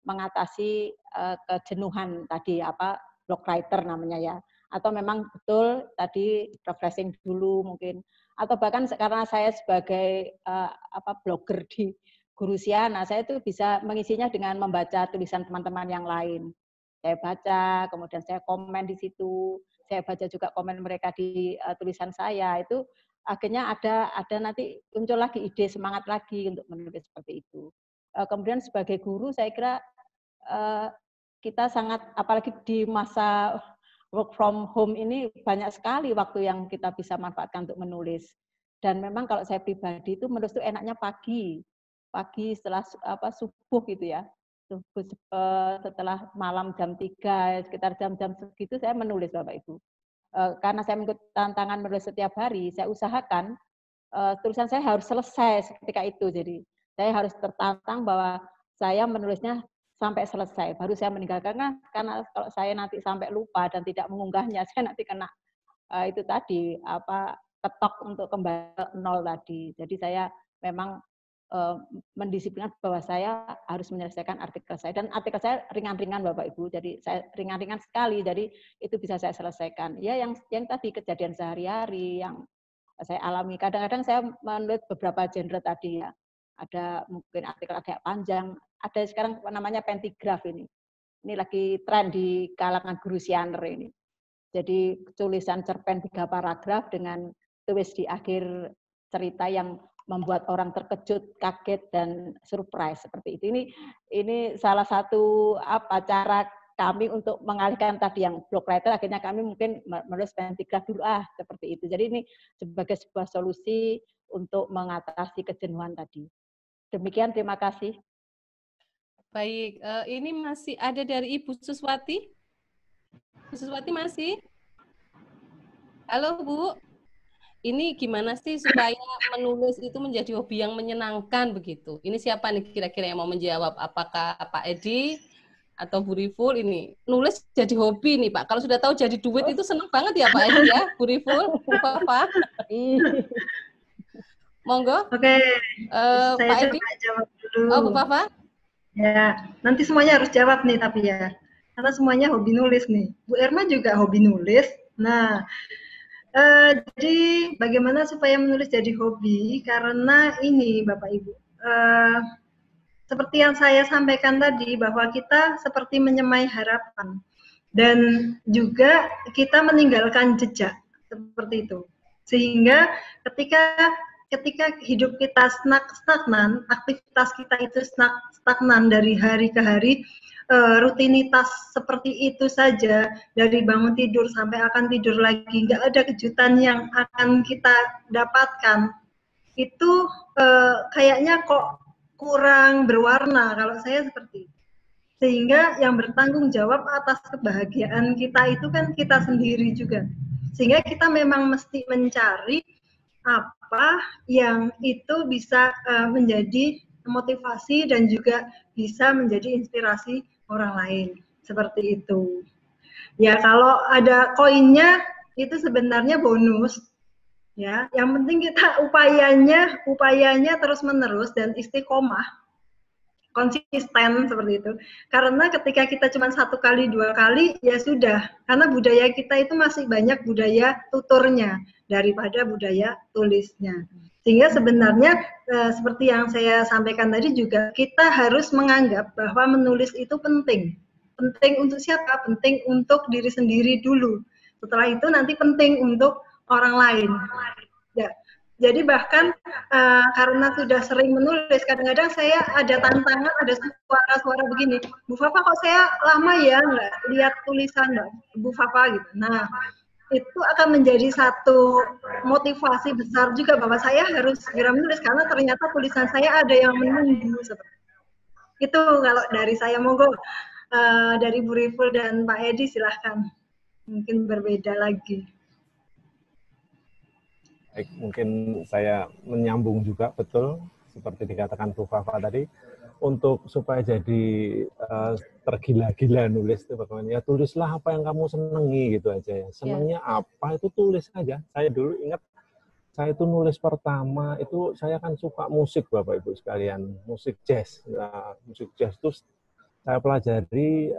mengatasi kejenuhan tadi, block writer namanya ya. Atau memang betul tadi refreshing dulu mungkin. Atau bahkan karena saya sebagai blogger di Guru Siana, saya itu bisa mengisinya dengan membaca tulisan teman-teman yang lain. Saya baca, kemudian saya komen di situ, saya baca juga komen mereka di tulisan saya. Itu akhirnya ada nanti muncul lagi ide, semangat lagi untuk menulis seperti itu. Kemudian sebagai guru, saya kira kita sangat, apalagi di masa work from home ini, banyak sekali waktu yang kita bisa manfaatkan untuk menulis. Dan memang kalau saya pribadi itu menulis itu enaknya pagi setelah subuh gitu ya, setelah malam jam 3, sekitar jam-jam segitu saya menulis Bapak Ibu. Karena saya mengikuti tantangan menulis setiap hari, saya usahakan tulisan saya harus selesai ketika itu. Jadi saya harus tertantang bahwa saya menulisnya sampai selesai, baru saya meninggalkan. Karena kalau saya nanti sampai lupa dan tidak mengunggahnya, saya nanti kena itu tadi ketok untuk kembali ke nol tadi. Jadi saya memang mendisiplinkan bahwa saya harus menyelesaikan artikel saya, dan artikel saya ringan-ringan Bapak Ibu, jadi saya ringan-ringan sekali, jadi itu bisa saya selesaikan. Ya yang tadi kejadian sehari-hari yang saya alami. Kadang-kadang saya menulis beberapa genre tadi ya, ada mungkin artikel agak panjang, ada sekarang namanya pentigraf ini lagi tren di kalangan guru sianer ini. Jadi tulisan cerpen 3 paragraf dengan tulis di akhir cerita yang membuat orang terkejut, kaget, dan surprise seperti itu. Ini salah satu cara kami untuk mengalihkan tadi yang block writer, akhirnya kami mungkin menulis pentigraf dulu seperti itu. Jadi ini sebagai sebuah solusi untuk mengatasi kejenuhan tadi. Demikian, terima kasih. Baik, ini masih ada dari Ibu Suswati. Bu Suswati masih? Halo Bu. ini gimana sih supaya menulis itu menjadi hobi yang menyenangkan begitu? Ini siapa nih kira-kira yang mau menjawab? Apakah Pak Edi atau Bu Riful ini? Nulis jadi hobi nih Pak. Kalau sudah tahu jadi duit itu seneng banget ya Pak Edi ya, Bu Riful, Bu Fafa. Monggo. Oke, saya Pak Edi. coba jawab dulu. Oh, Bu Fafa. Ya, nanti semuanya harus jawab nih tapi ya. Karena semuanya hobi nulis nih. Bu Erma juga hobi nulis. Nah, jadi bagaimana supaya menulis jadi hobi? Karena ini Bapak Ibu, seperti yang saya sampaikan tadi bahwa kita seperti menyemai harapan dan juga kita meninggalkan jejak seperti itu. Sehingga ketika hidup kita stagnan, aktivitas kita itu stagnan dari hari ke hari, rutinitas seperti itu saja, dari bangun tidur sampai akan tidur lagi, nggak ada kejutan yang akan kita dapatkan, itu kayaknya kok kurang berwarna kalau saya seperti itu. Sehingga yang bertanggung jawab atas kebahagiaan kita itu kan kita sendiri juga. Sehingga kita memang mesti mencari apa yang itu bisa menjadi motivasi dan juga bisa menjadi inspirasi orang lain, seperti itu. Ya, kalau ada koinnya itu sebenarnya bonus. Ya, yang penting kita upayanya terus-menerus dan istiqomah, konsisten seperti itu. Karena ketika kita cuma 1 kali, 2 kali, ya sudah. Karena budaya kita itu masih banyak budaya tuturnya daripada budaya tulisnya. Sehingga sebenarnya seperti yang saya sampaikan tadi juga, kita harus menganggap bahwa menulis itu penting. Penting untuk siapa? Penting untuk diri sendiri dulu. Setelah itu nanti penting untuk orang lain. Ya. Jadi bahkan karena sudah sering menulis, kadang-kadang saya ada tantangan, ada suara-suara begini, Bu Fafa kok saya lama ya nggak lihat tulisan Mbak Bu Fafa gitu. Nah, itu akan menjadi satu motivasi besar juga bahwa saya harus segera menulis karena ternyata tulisan saya ada yang menunggu. Itu kalau dari saya, monggo dari Bu Riful dan Pak Edi silahkan, mungkin berbeda lagi. Baik, mungkin saya menyambung juga betul seperti dikatakan Bu Fafa tadi, untuk supaya jadi tergila-gila nulis itu bagaimana, ya tulislah apa yang kamu senangi gitu aja ya. Senangnya apa itu tulis aja. Saya dulu ingat saya itu nulis pertama itu saya kan suka musik Bapak Ibu sekalian, musik jazz. Nah, musik jazz itu saya pelajari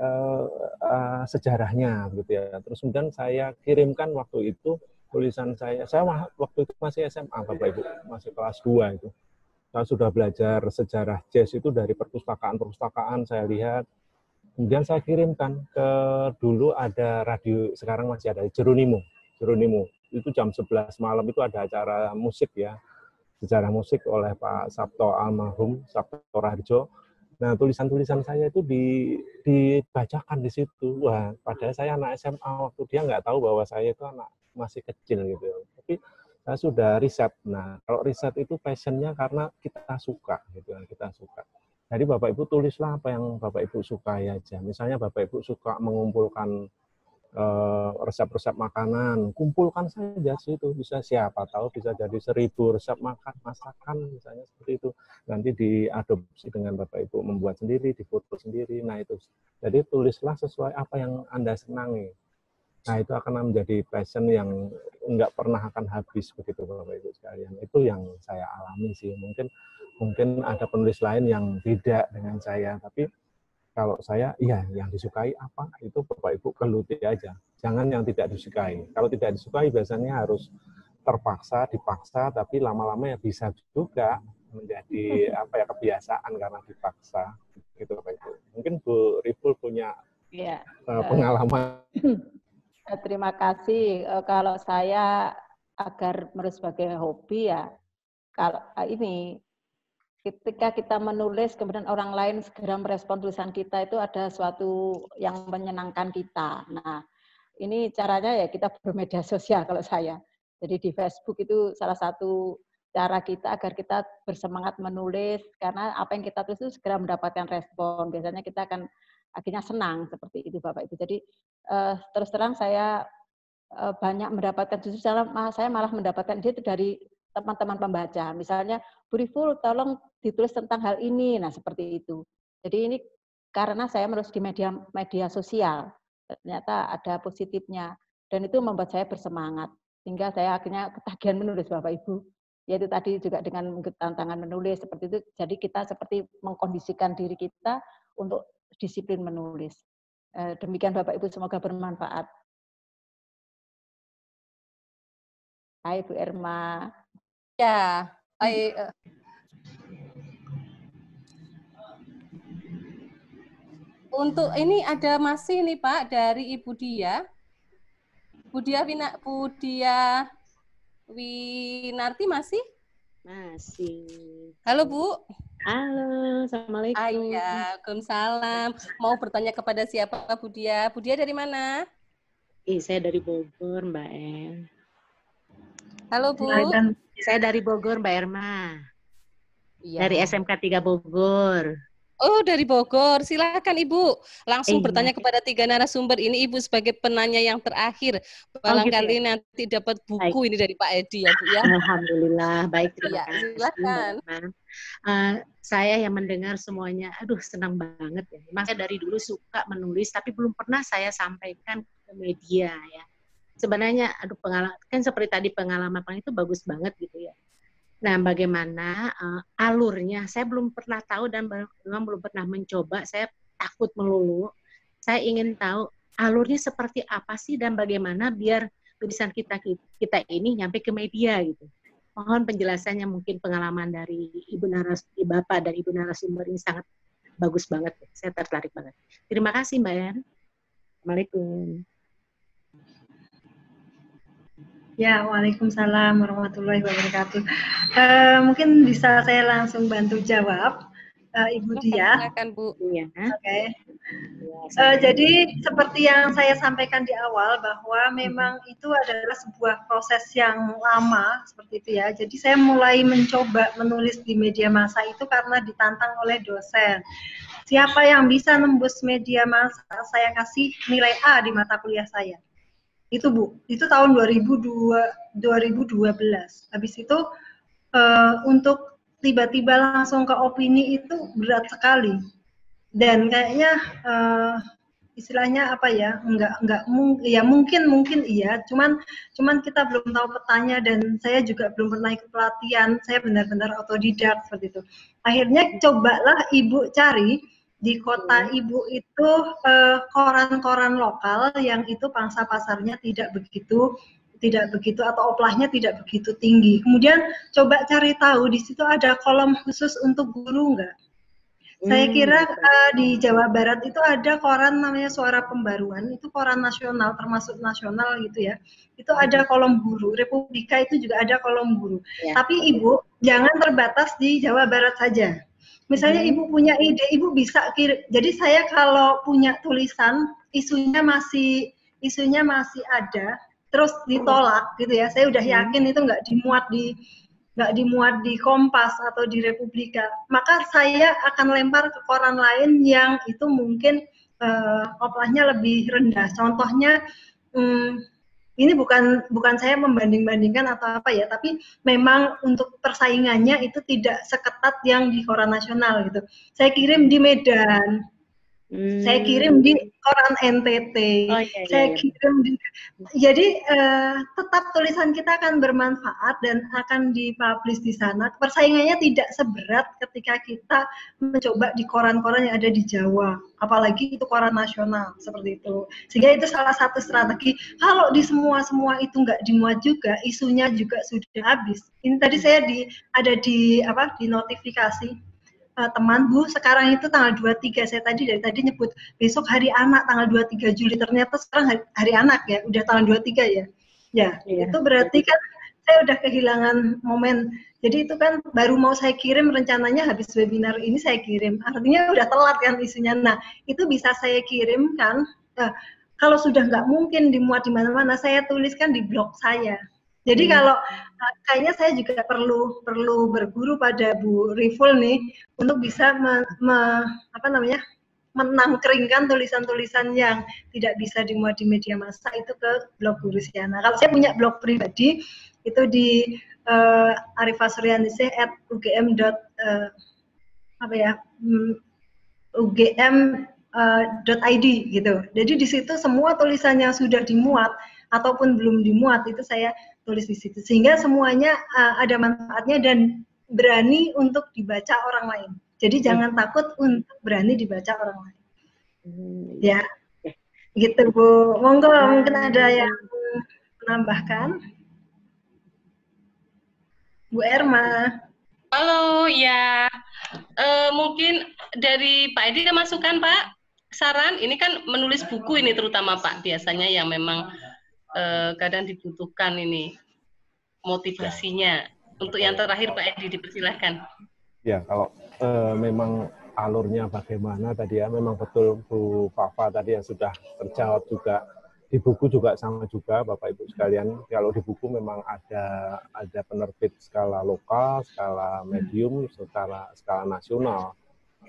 sejarahnya gitu ya. Terus kemudian saya kirimkan waktu itu tulisan saya waktu itu masih SMA Bapak Ibu, masih kelas 2 itu. Saya sudah belajar sejarah jazz itu dari perpustakaan saya lihat. Kemudian saya kirimkan ke, dulu ada radio, sekarang masih ada, Jeronimo. Itu jam 11 malam itu ada acara musik ya, sejarah musik oleh Pak Sabto almarhum, Sabto Raharjo. Nah, tulisan-tulisan saya itu dibacakan di situ. Wah, padahal saya anak SMA waktu dia nggak tahu bahwa saya itu anak masih kecil gitu. Tapi saya sudah riset. Nah, kalau riset itu passionnya karena kita suka gitu, kita suka. Jadi Bapak Ibu tulislah apa yang Bapak Ibu sukai aja. Misalnya Bapak Ibu suka mengumpulkan resep-resep makanan, kumpulkan saja situ, bisa siapa tahu bisa jadi 1000 resep masakan misalnya seperti itu. Nanti diadopsi dengan Bapak Ibu, membuat sendiri, difoto sendiri. Nah itu. Jadi tulislah sesuai apa yang Anda senangi. Nah itu akan menjadi passion yang enggak pernah akan habis begitu Bapak Ibu sekalian. Itu yang saya alami sih. Mungkin ada penulis lain yang beda dengan saya, tapi kalau saya, iya, yang disukai apa, itu Bapak Ibu geluti aja. Jangan yang tidak disukai. Kalau tidak disukai biasanya harus dipaksa, tapi lama-lama ya bisa juga menjadi kebiasaan karena dipaksa. Gitu Bapak Ibu. Mungkin Bu Riful punya pengalaman. Terima kasih. Kalau saya agar menulis sebagai hobi ya, kalau ini ketika kita menulis, kemudian orang lain segera merespon tulisan kita, itu ada suatu yang menyenangkan kita. Nah, ini caranya ya kita bermedia sosial kalau saya. Jadi di Facebook itu salah satu cara kita agar kita bersemangat menulis, karena apa yang kita tulis itu segera mendapatkan respon. Biasanya kita akan akhirnya senang seperti itu Bapak Ibu. Jadi terus terang saya banyak mendapatkan, justru saya malah mendapatkan ide itu dari teman-teman pembaca. Misalnya, Bu Riful, tolong ditulis tentang hal ini. Nah, seperti itu. Jadi ini karena saya menulis di media sosial, ternyata ada positifnya. Dan itu membuat saya bersemangat. Sehingga saya akhirnya ketagihan menulis, Bapak Ibu. Yaitu tadi juga dengan tantangan menulis, seperti itu. Jadi kita seperti mengkondisikan diri kita untuk disiplin menulis. Demikian Bapak Ibu, semoga bermanfaat. Hai Bu Erma. Ya, untuk ini ada masih nih Pak dari Ibu Dia. Bu Dia Winarti masih? Masih. Halo Bu. Halo, Assalamualaikum. Waalaikumsalam. Mau bertanya kepada siapa Bu Dia? Bu Dia dari mana? Saya dari Bogor, Mbak En. Halo Bu. Saya dari Bogor, Mbak Erma. Iya. Dari SMK 3 Bogor. Oh, dari Bogor. Silakan Ibu. Langsung bertanya kepada 3 narasumber ini, Ibu sebagai penanya yang terakhir. Barangkali gitu ya? Nanti dapat buku ini dari Pak Edi ya, Bu ya. Alhamdulillah, baik, terima kasih. Silakan. Saya yang mendengar semuanya, aduh senang banget ya. Memang saya dari dulu suka menulis, tapi belum pernah saya sampaikan ke media ya. Sebenarnya, aduh pengalaman kan seperti tadi pengalaman itu bagus banget gitu ya. Nah, bagaimana alurnya? Saya belum pernah tahu dan memang belum pernah mencoba. Saya takut melulu. Saya ingin tahu alurnya seperti apa sih dan bagaimana biar tulisan kita ini nyampe ke media gitu. Mohon penjelasannya, mungkin pengalaman dari Bapak dan Ibu narasumber ini sangat bagus banget. Saya tertarik banget. Terima kasih Mbak Yan. Assalamualaikum. Ya, waalaikumsalam warahmatullahi wabarakatuh. Mungkin bisa saya langsung bantu jawab, Ibu Dia. Silakan Bu. Ya. Oke. Jadi seperti yang saya sampaikan di awal bahwa memang itu adalah sebuah proses yang lama seperti itu ya. Jadi saya mulai mencoba menulis di media massa itu karena ditantang oleh dosen. Siapa yang bisa nembus media massa, saya kasih nilai A di mata kuliah saya. Itu Bu, itu tahun 2012. Habis itu untuk tiba-tiba langsung ke opini itu berat sekali. Dan kayaknya istilahnya apa ya, mungkin iya, cuman kita belum tahu petanya dan saya juga belum pernah ikut pelatihan, saya benar-benar otodidak seperti itu. Akhirnya cobalah Ibu cari di kota Ibu itu koran-koran lokal yang itu pangsa pasarnya tidak begitu atau oplahnya tidak begitu tinggi. Kemudian coba cari tahu di situ ada kolom khusus untuk guru enggak. Saya kira di Jawa Barat itu ada koran namanya Suara Pembaruan, itu koran nasional, termasuk nasional gitu ya. Itu ada kolom guru, Republika itu juga ada kolom guru. Ya. Tapi Ibu jangan terbatas di Jawa Barat saja. Misalnya Ibu punya ide, Ibu bisa kirim. Jadi saya kalau punya tulisan, isunya masih ada, terus ditolak gitu ya. Saya udah yakin itu nggak dimuat di Kompas atau di Republika, maka saya akan lempar ke koran lain yang itu mungkin oplahnya lebih rendah. Contohnya, ini bukan saya membanding-bandingkan atau apa ya, tapi memang untuk persaingannya itu tidak seketat yang di koran nasional gitu. Saya kirim di Medan, saya kirim di koran NTT, saya kirim di, jadi tetap tulisan kita akan bermanfaat dan akan dipublish di sana. Persaingannya tidak seberat ketika kita mencoba di koran-koran yang ada di Jawa, apalagi itu koran nasional seperti itu. Sehingga itu salah satu strategi. Kalau di semua itu nggak dimuat juga, isunya juga sudah habis. Ini tadi saya ada di notifikasi. Teman, Bu, sekarang itu tanggal 23, saya dari tadi nyebut besok hari anak tanggal 23 Juli, ternyata sekarang hari anak ya, udah tanggal 23 ya. Ya, itu berarti kan saya udah kehilangan momen. Jadi itu kan baru mau saya kirim, rencananya habis webinar ini saya kirim. Artinya udah telat kan isunya. Nah, itu bisa saya kirimkan. Kalau sudah nggak mungkin dimuat di mana-mana, saya tuliskan di blog saya. Jadi kalau kayaknya saya juga perlu berguru pada Bu Riful nih untuk bisa menangkringkan tulisan-tulisan yang tidak bisa dimuat di media massa itu ke blog Bu Rusiana. Kalau saya punya blog pribadi itu di arifasurianise@ugm. ugm.id gitu. Jadi di situ semua tulisan yang sudah dimuat ataupun belum dimuat itu saya tulis di situ. Sehingga semuanya ada manfaatnya dan berani untuk dibaca orang lain. Jadi jangan takut untuk berani dibaca orang lain. Ya, gitu Bu. Monggo mungkin ada yang menambahkan. Bu Erma. Halo, ya. Mungkin dari Pak Edi ada masukan, Pak? Saran, ini kan menulis buku ini terutama Pak, biasanya yang memang kadang dibutuhkan ini motivasinya. Untuk yang terakhir Pak Edi, dipersilahkan. Ya, kalau memang alurnya bagaimana tadi ya, memang betul Bu Fafa tadi yang sudah terjawab juga. Di buku juga sama juga Bapak Ibu sekalian, kalau di buku memang ada penerbit skala lokal, skala medium, skala nasional.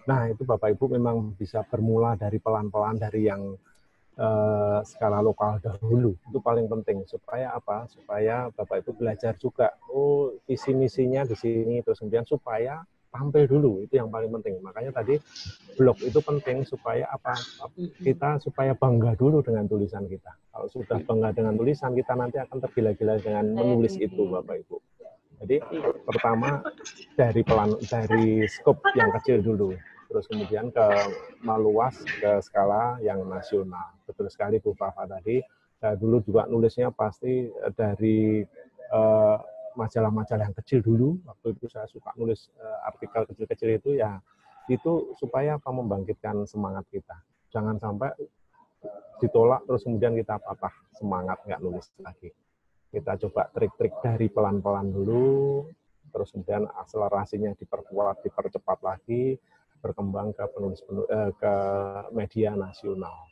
Nah, itu Bapak Ibu memang bisa bermula dari pelan-pelan dari yang skala lokal dahulu. Itu paling penting supaya apa? Supaya Bapak Ibu belajar juga. Oh, visi misinya di sini, terus kemudian supaya tampil dulu, itu yang paling penting. Makanya tadi blog itu penting supaya apa? Kita supaya bangga dulu dengan tulisan kita. Kalau sudah bangga dengan tulisan, kita nanti akan tergila-gila dengan menulis itu, Bapak Ibu. Jadi pertama dari skop yang kecil dulu, terus kemudian meluas ke skala yang nasional. Betul sekali Bu Fafa tadi. Saya dulu juga nulisnya pasti dari majalah-majalah yang kecil dulu. Waktu itu saya suka nulis artikel kecil-kecil itu ya, itu supaya apa, membangkitkan semangat kita. Jangan sampai ditolak terus kemudian kita patah semangat nggak nulis lagi. Kita coba trik-trik dari pelan-pelan dulu, terus kemudian akselerasinya diperkuat, dipercepat lagi, berkembang ke ke media nasional.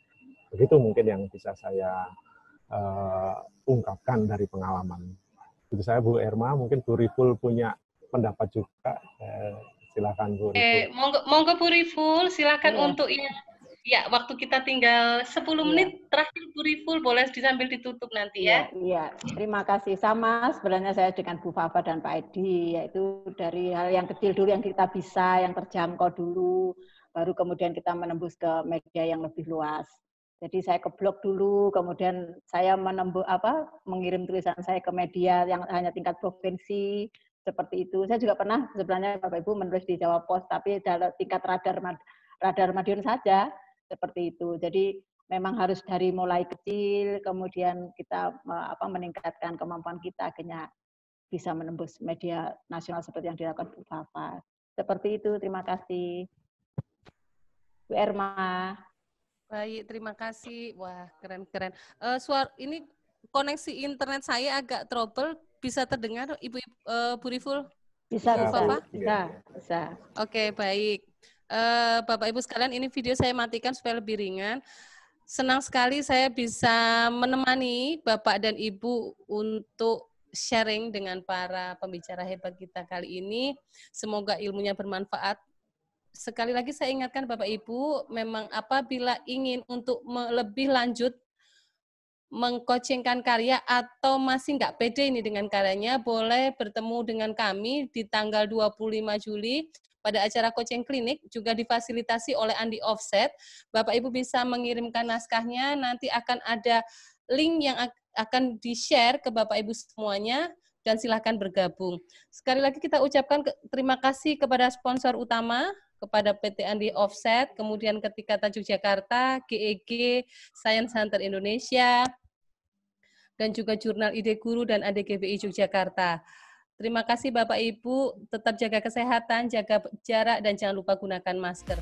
Begitu mungkin yang bisa saya ungkapkan dari pengalaman. Itu saya Bu Erma, mungkin Bu Riful punya pendapat juga. Silakan Bu Riful. Monggo Bu Riful, silakan untuk ya waktu kita tinggal 10 menit terakhir Bu Riful, boleh sambil ditutup nanti ya. Iya, terima kasih. Sama sebenarnya saya dengan Bu Fafa dan Pak Edi, yaitu dari hal yang kecil dulu yang kita bisa, yang terjangkau dulu, baru kemudian kita menembus ke media yang lebih luas. Jadi saya ke blog dulu, kemudian saya mengirim tulisan saya ke media yang hanya tingkat provinsi, seperti itu. Saya juga pernah sebenarnya Bapak Ibu menulis di Jawa Post, tapi dalam tingkat radar Madiun saja, seperti itu. Jadi memang harus dari mulai kecil, kemudian kita meningkatkan kemampuan kita akhirnya bisa menembus media nasional seperti yang dilakukan Bu Fafa. Seperti itu, terima kasih. Bu Erma. Baik, terima kasih. Wah, keren-keren. Ini koneksi internet saya agak trouble. Bisa terdengar, Ibu Bu Riful? Bisa, Bu Fafa? Bisa. Oke, baik. Bapak Ibu sekalian, ini video saya matikan supaya lebih ringan. Senang sekali saya bisa menemani Bapak dan Ibu untuk sharing dengan para pembicara hebat kita kali ini. Semoga ilmunya bermanfaat. Sekali lagi saya ingatkan Bapak Ibu, memang apabila ingin untuk lebih lanjut mengcoachingkan karya atau masih nggak pede ini dengan karyanya, boleh bertemu dengan kami di tanggal 25 Juli pada acara coaching klinik, juga difasilitasi oleh Andi Offset. Bapak Ibu bisa mengirimkan naskahnya, nanti akan ada link yang akan di-share ke Bapak Ibu semuanya, dan silahkan bergabung. Sekali lagi kita ucapkan terima kasih kepada sponsor utama, kepada PT Andi Offset, kemudian Ketika Tajuk Jakarta, GEG, Science Hunter Indonesia, dan juga Jurnal Ide Guru dan ADGBI Yogyakarta. Terima kasih Bapak Ibu, tetap jaga kesehatan, jaga jarak, dan jangan lupa gunakan masker.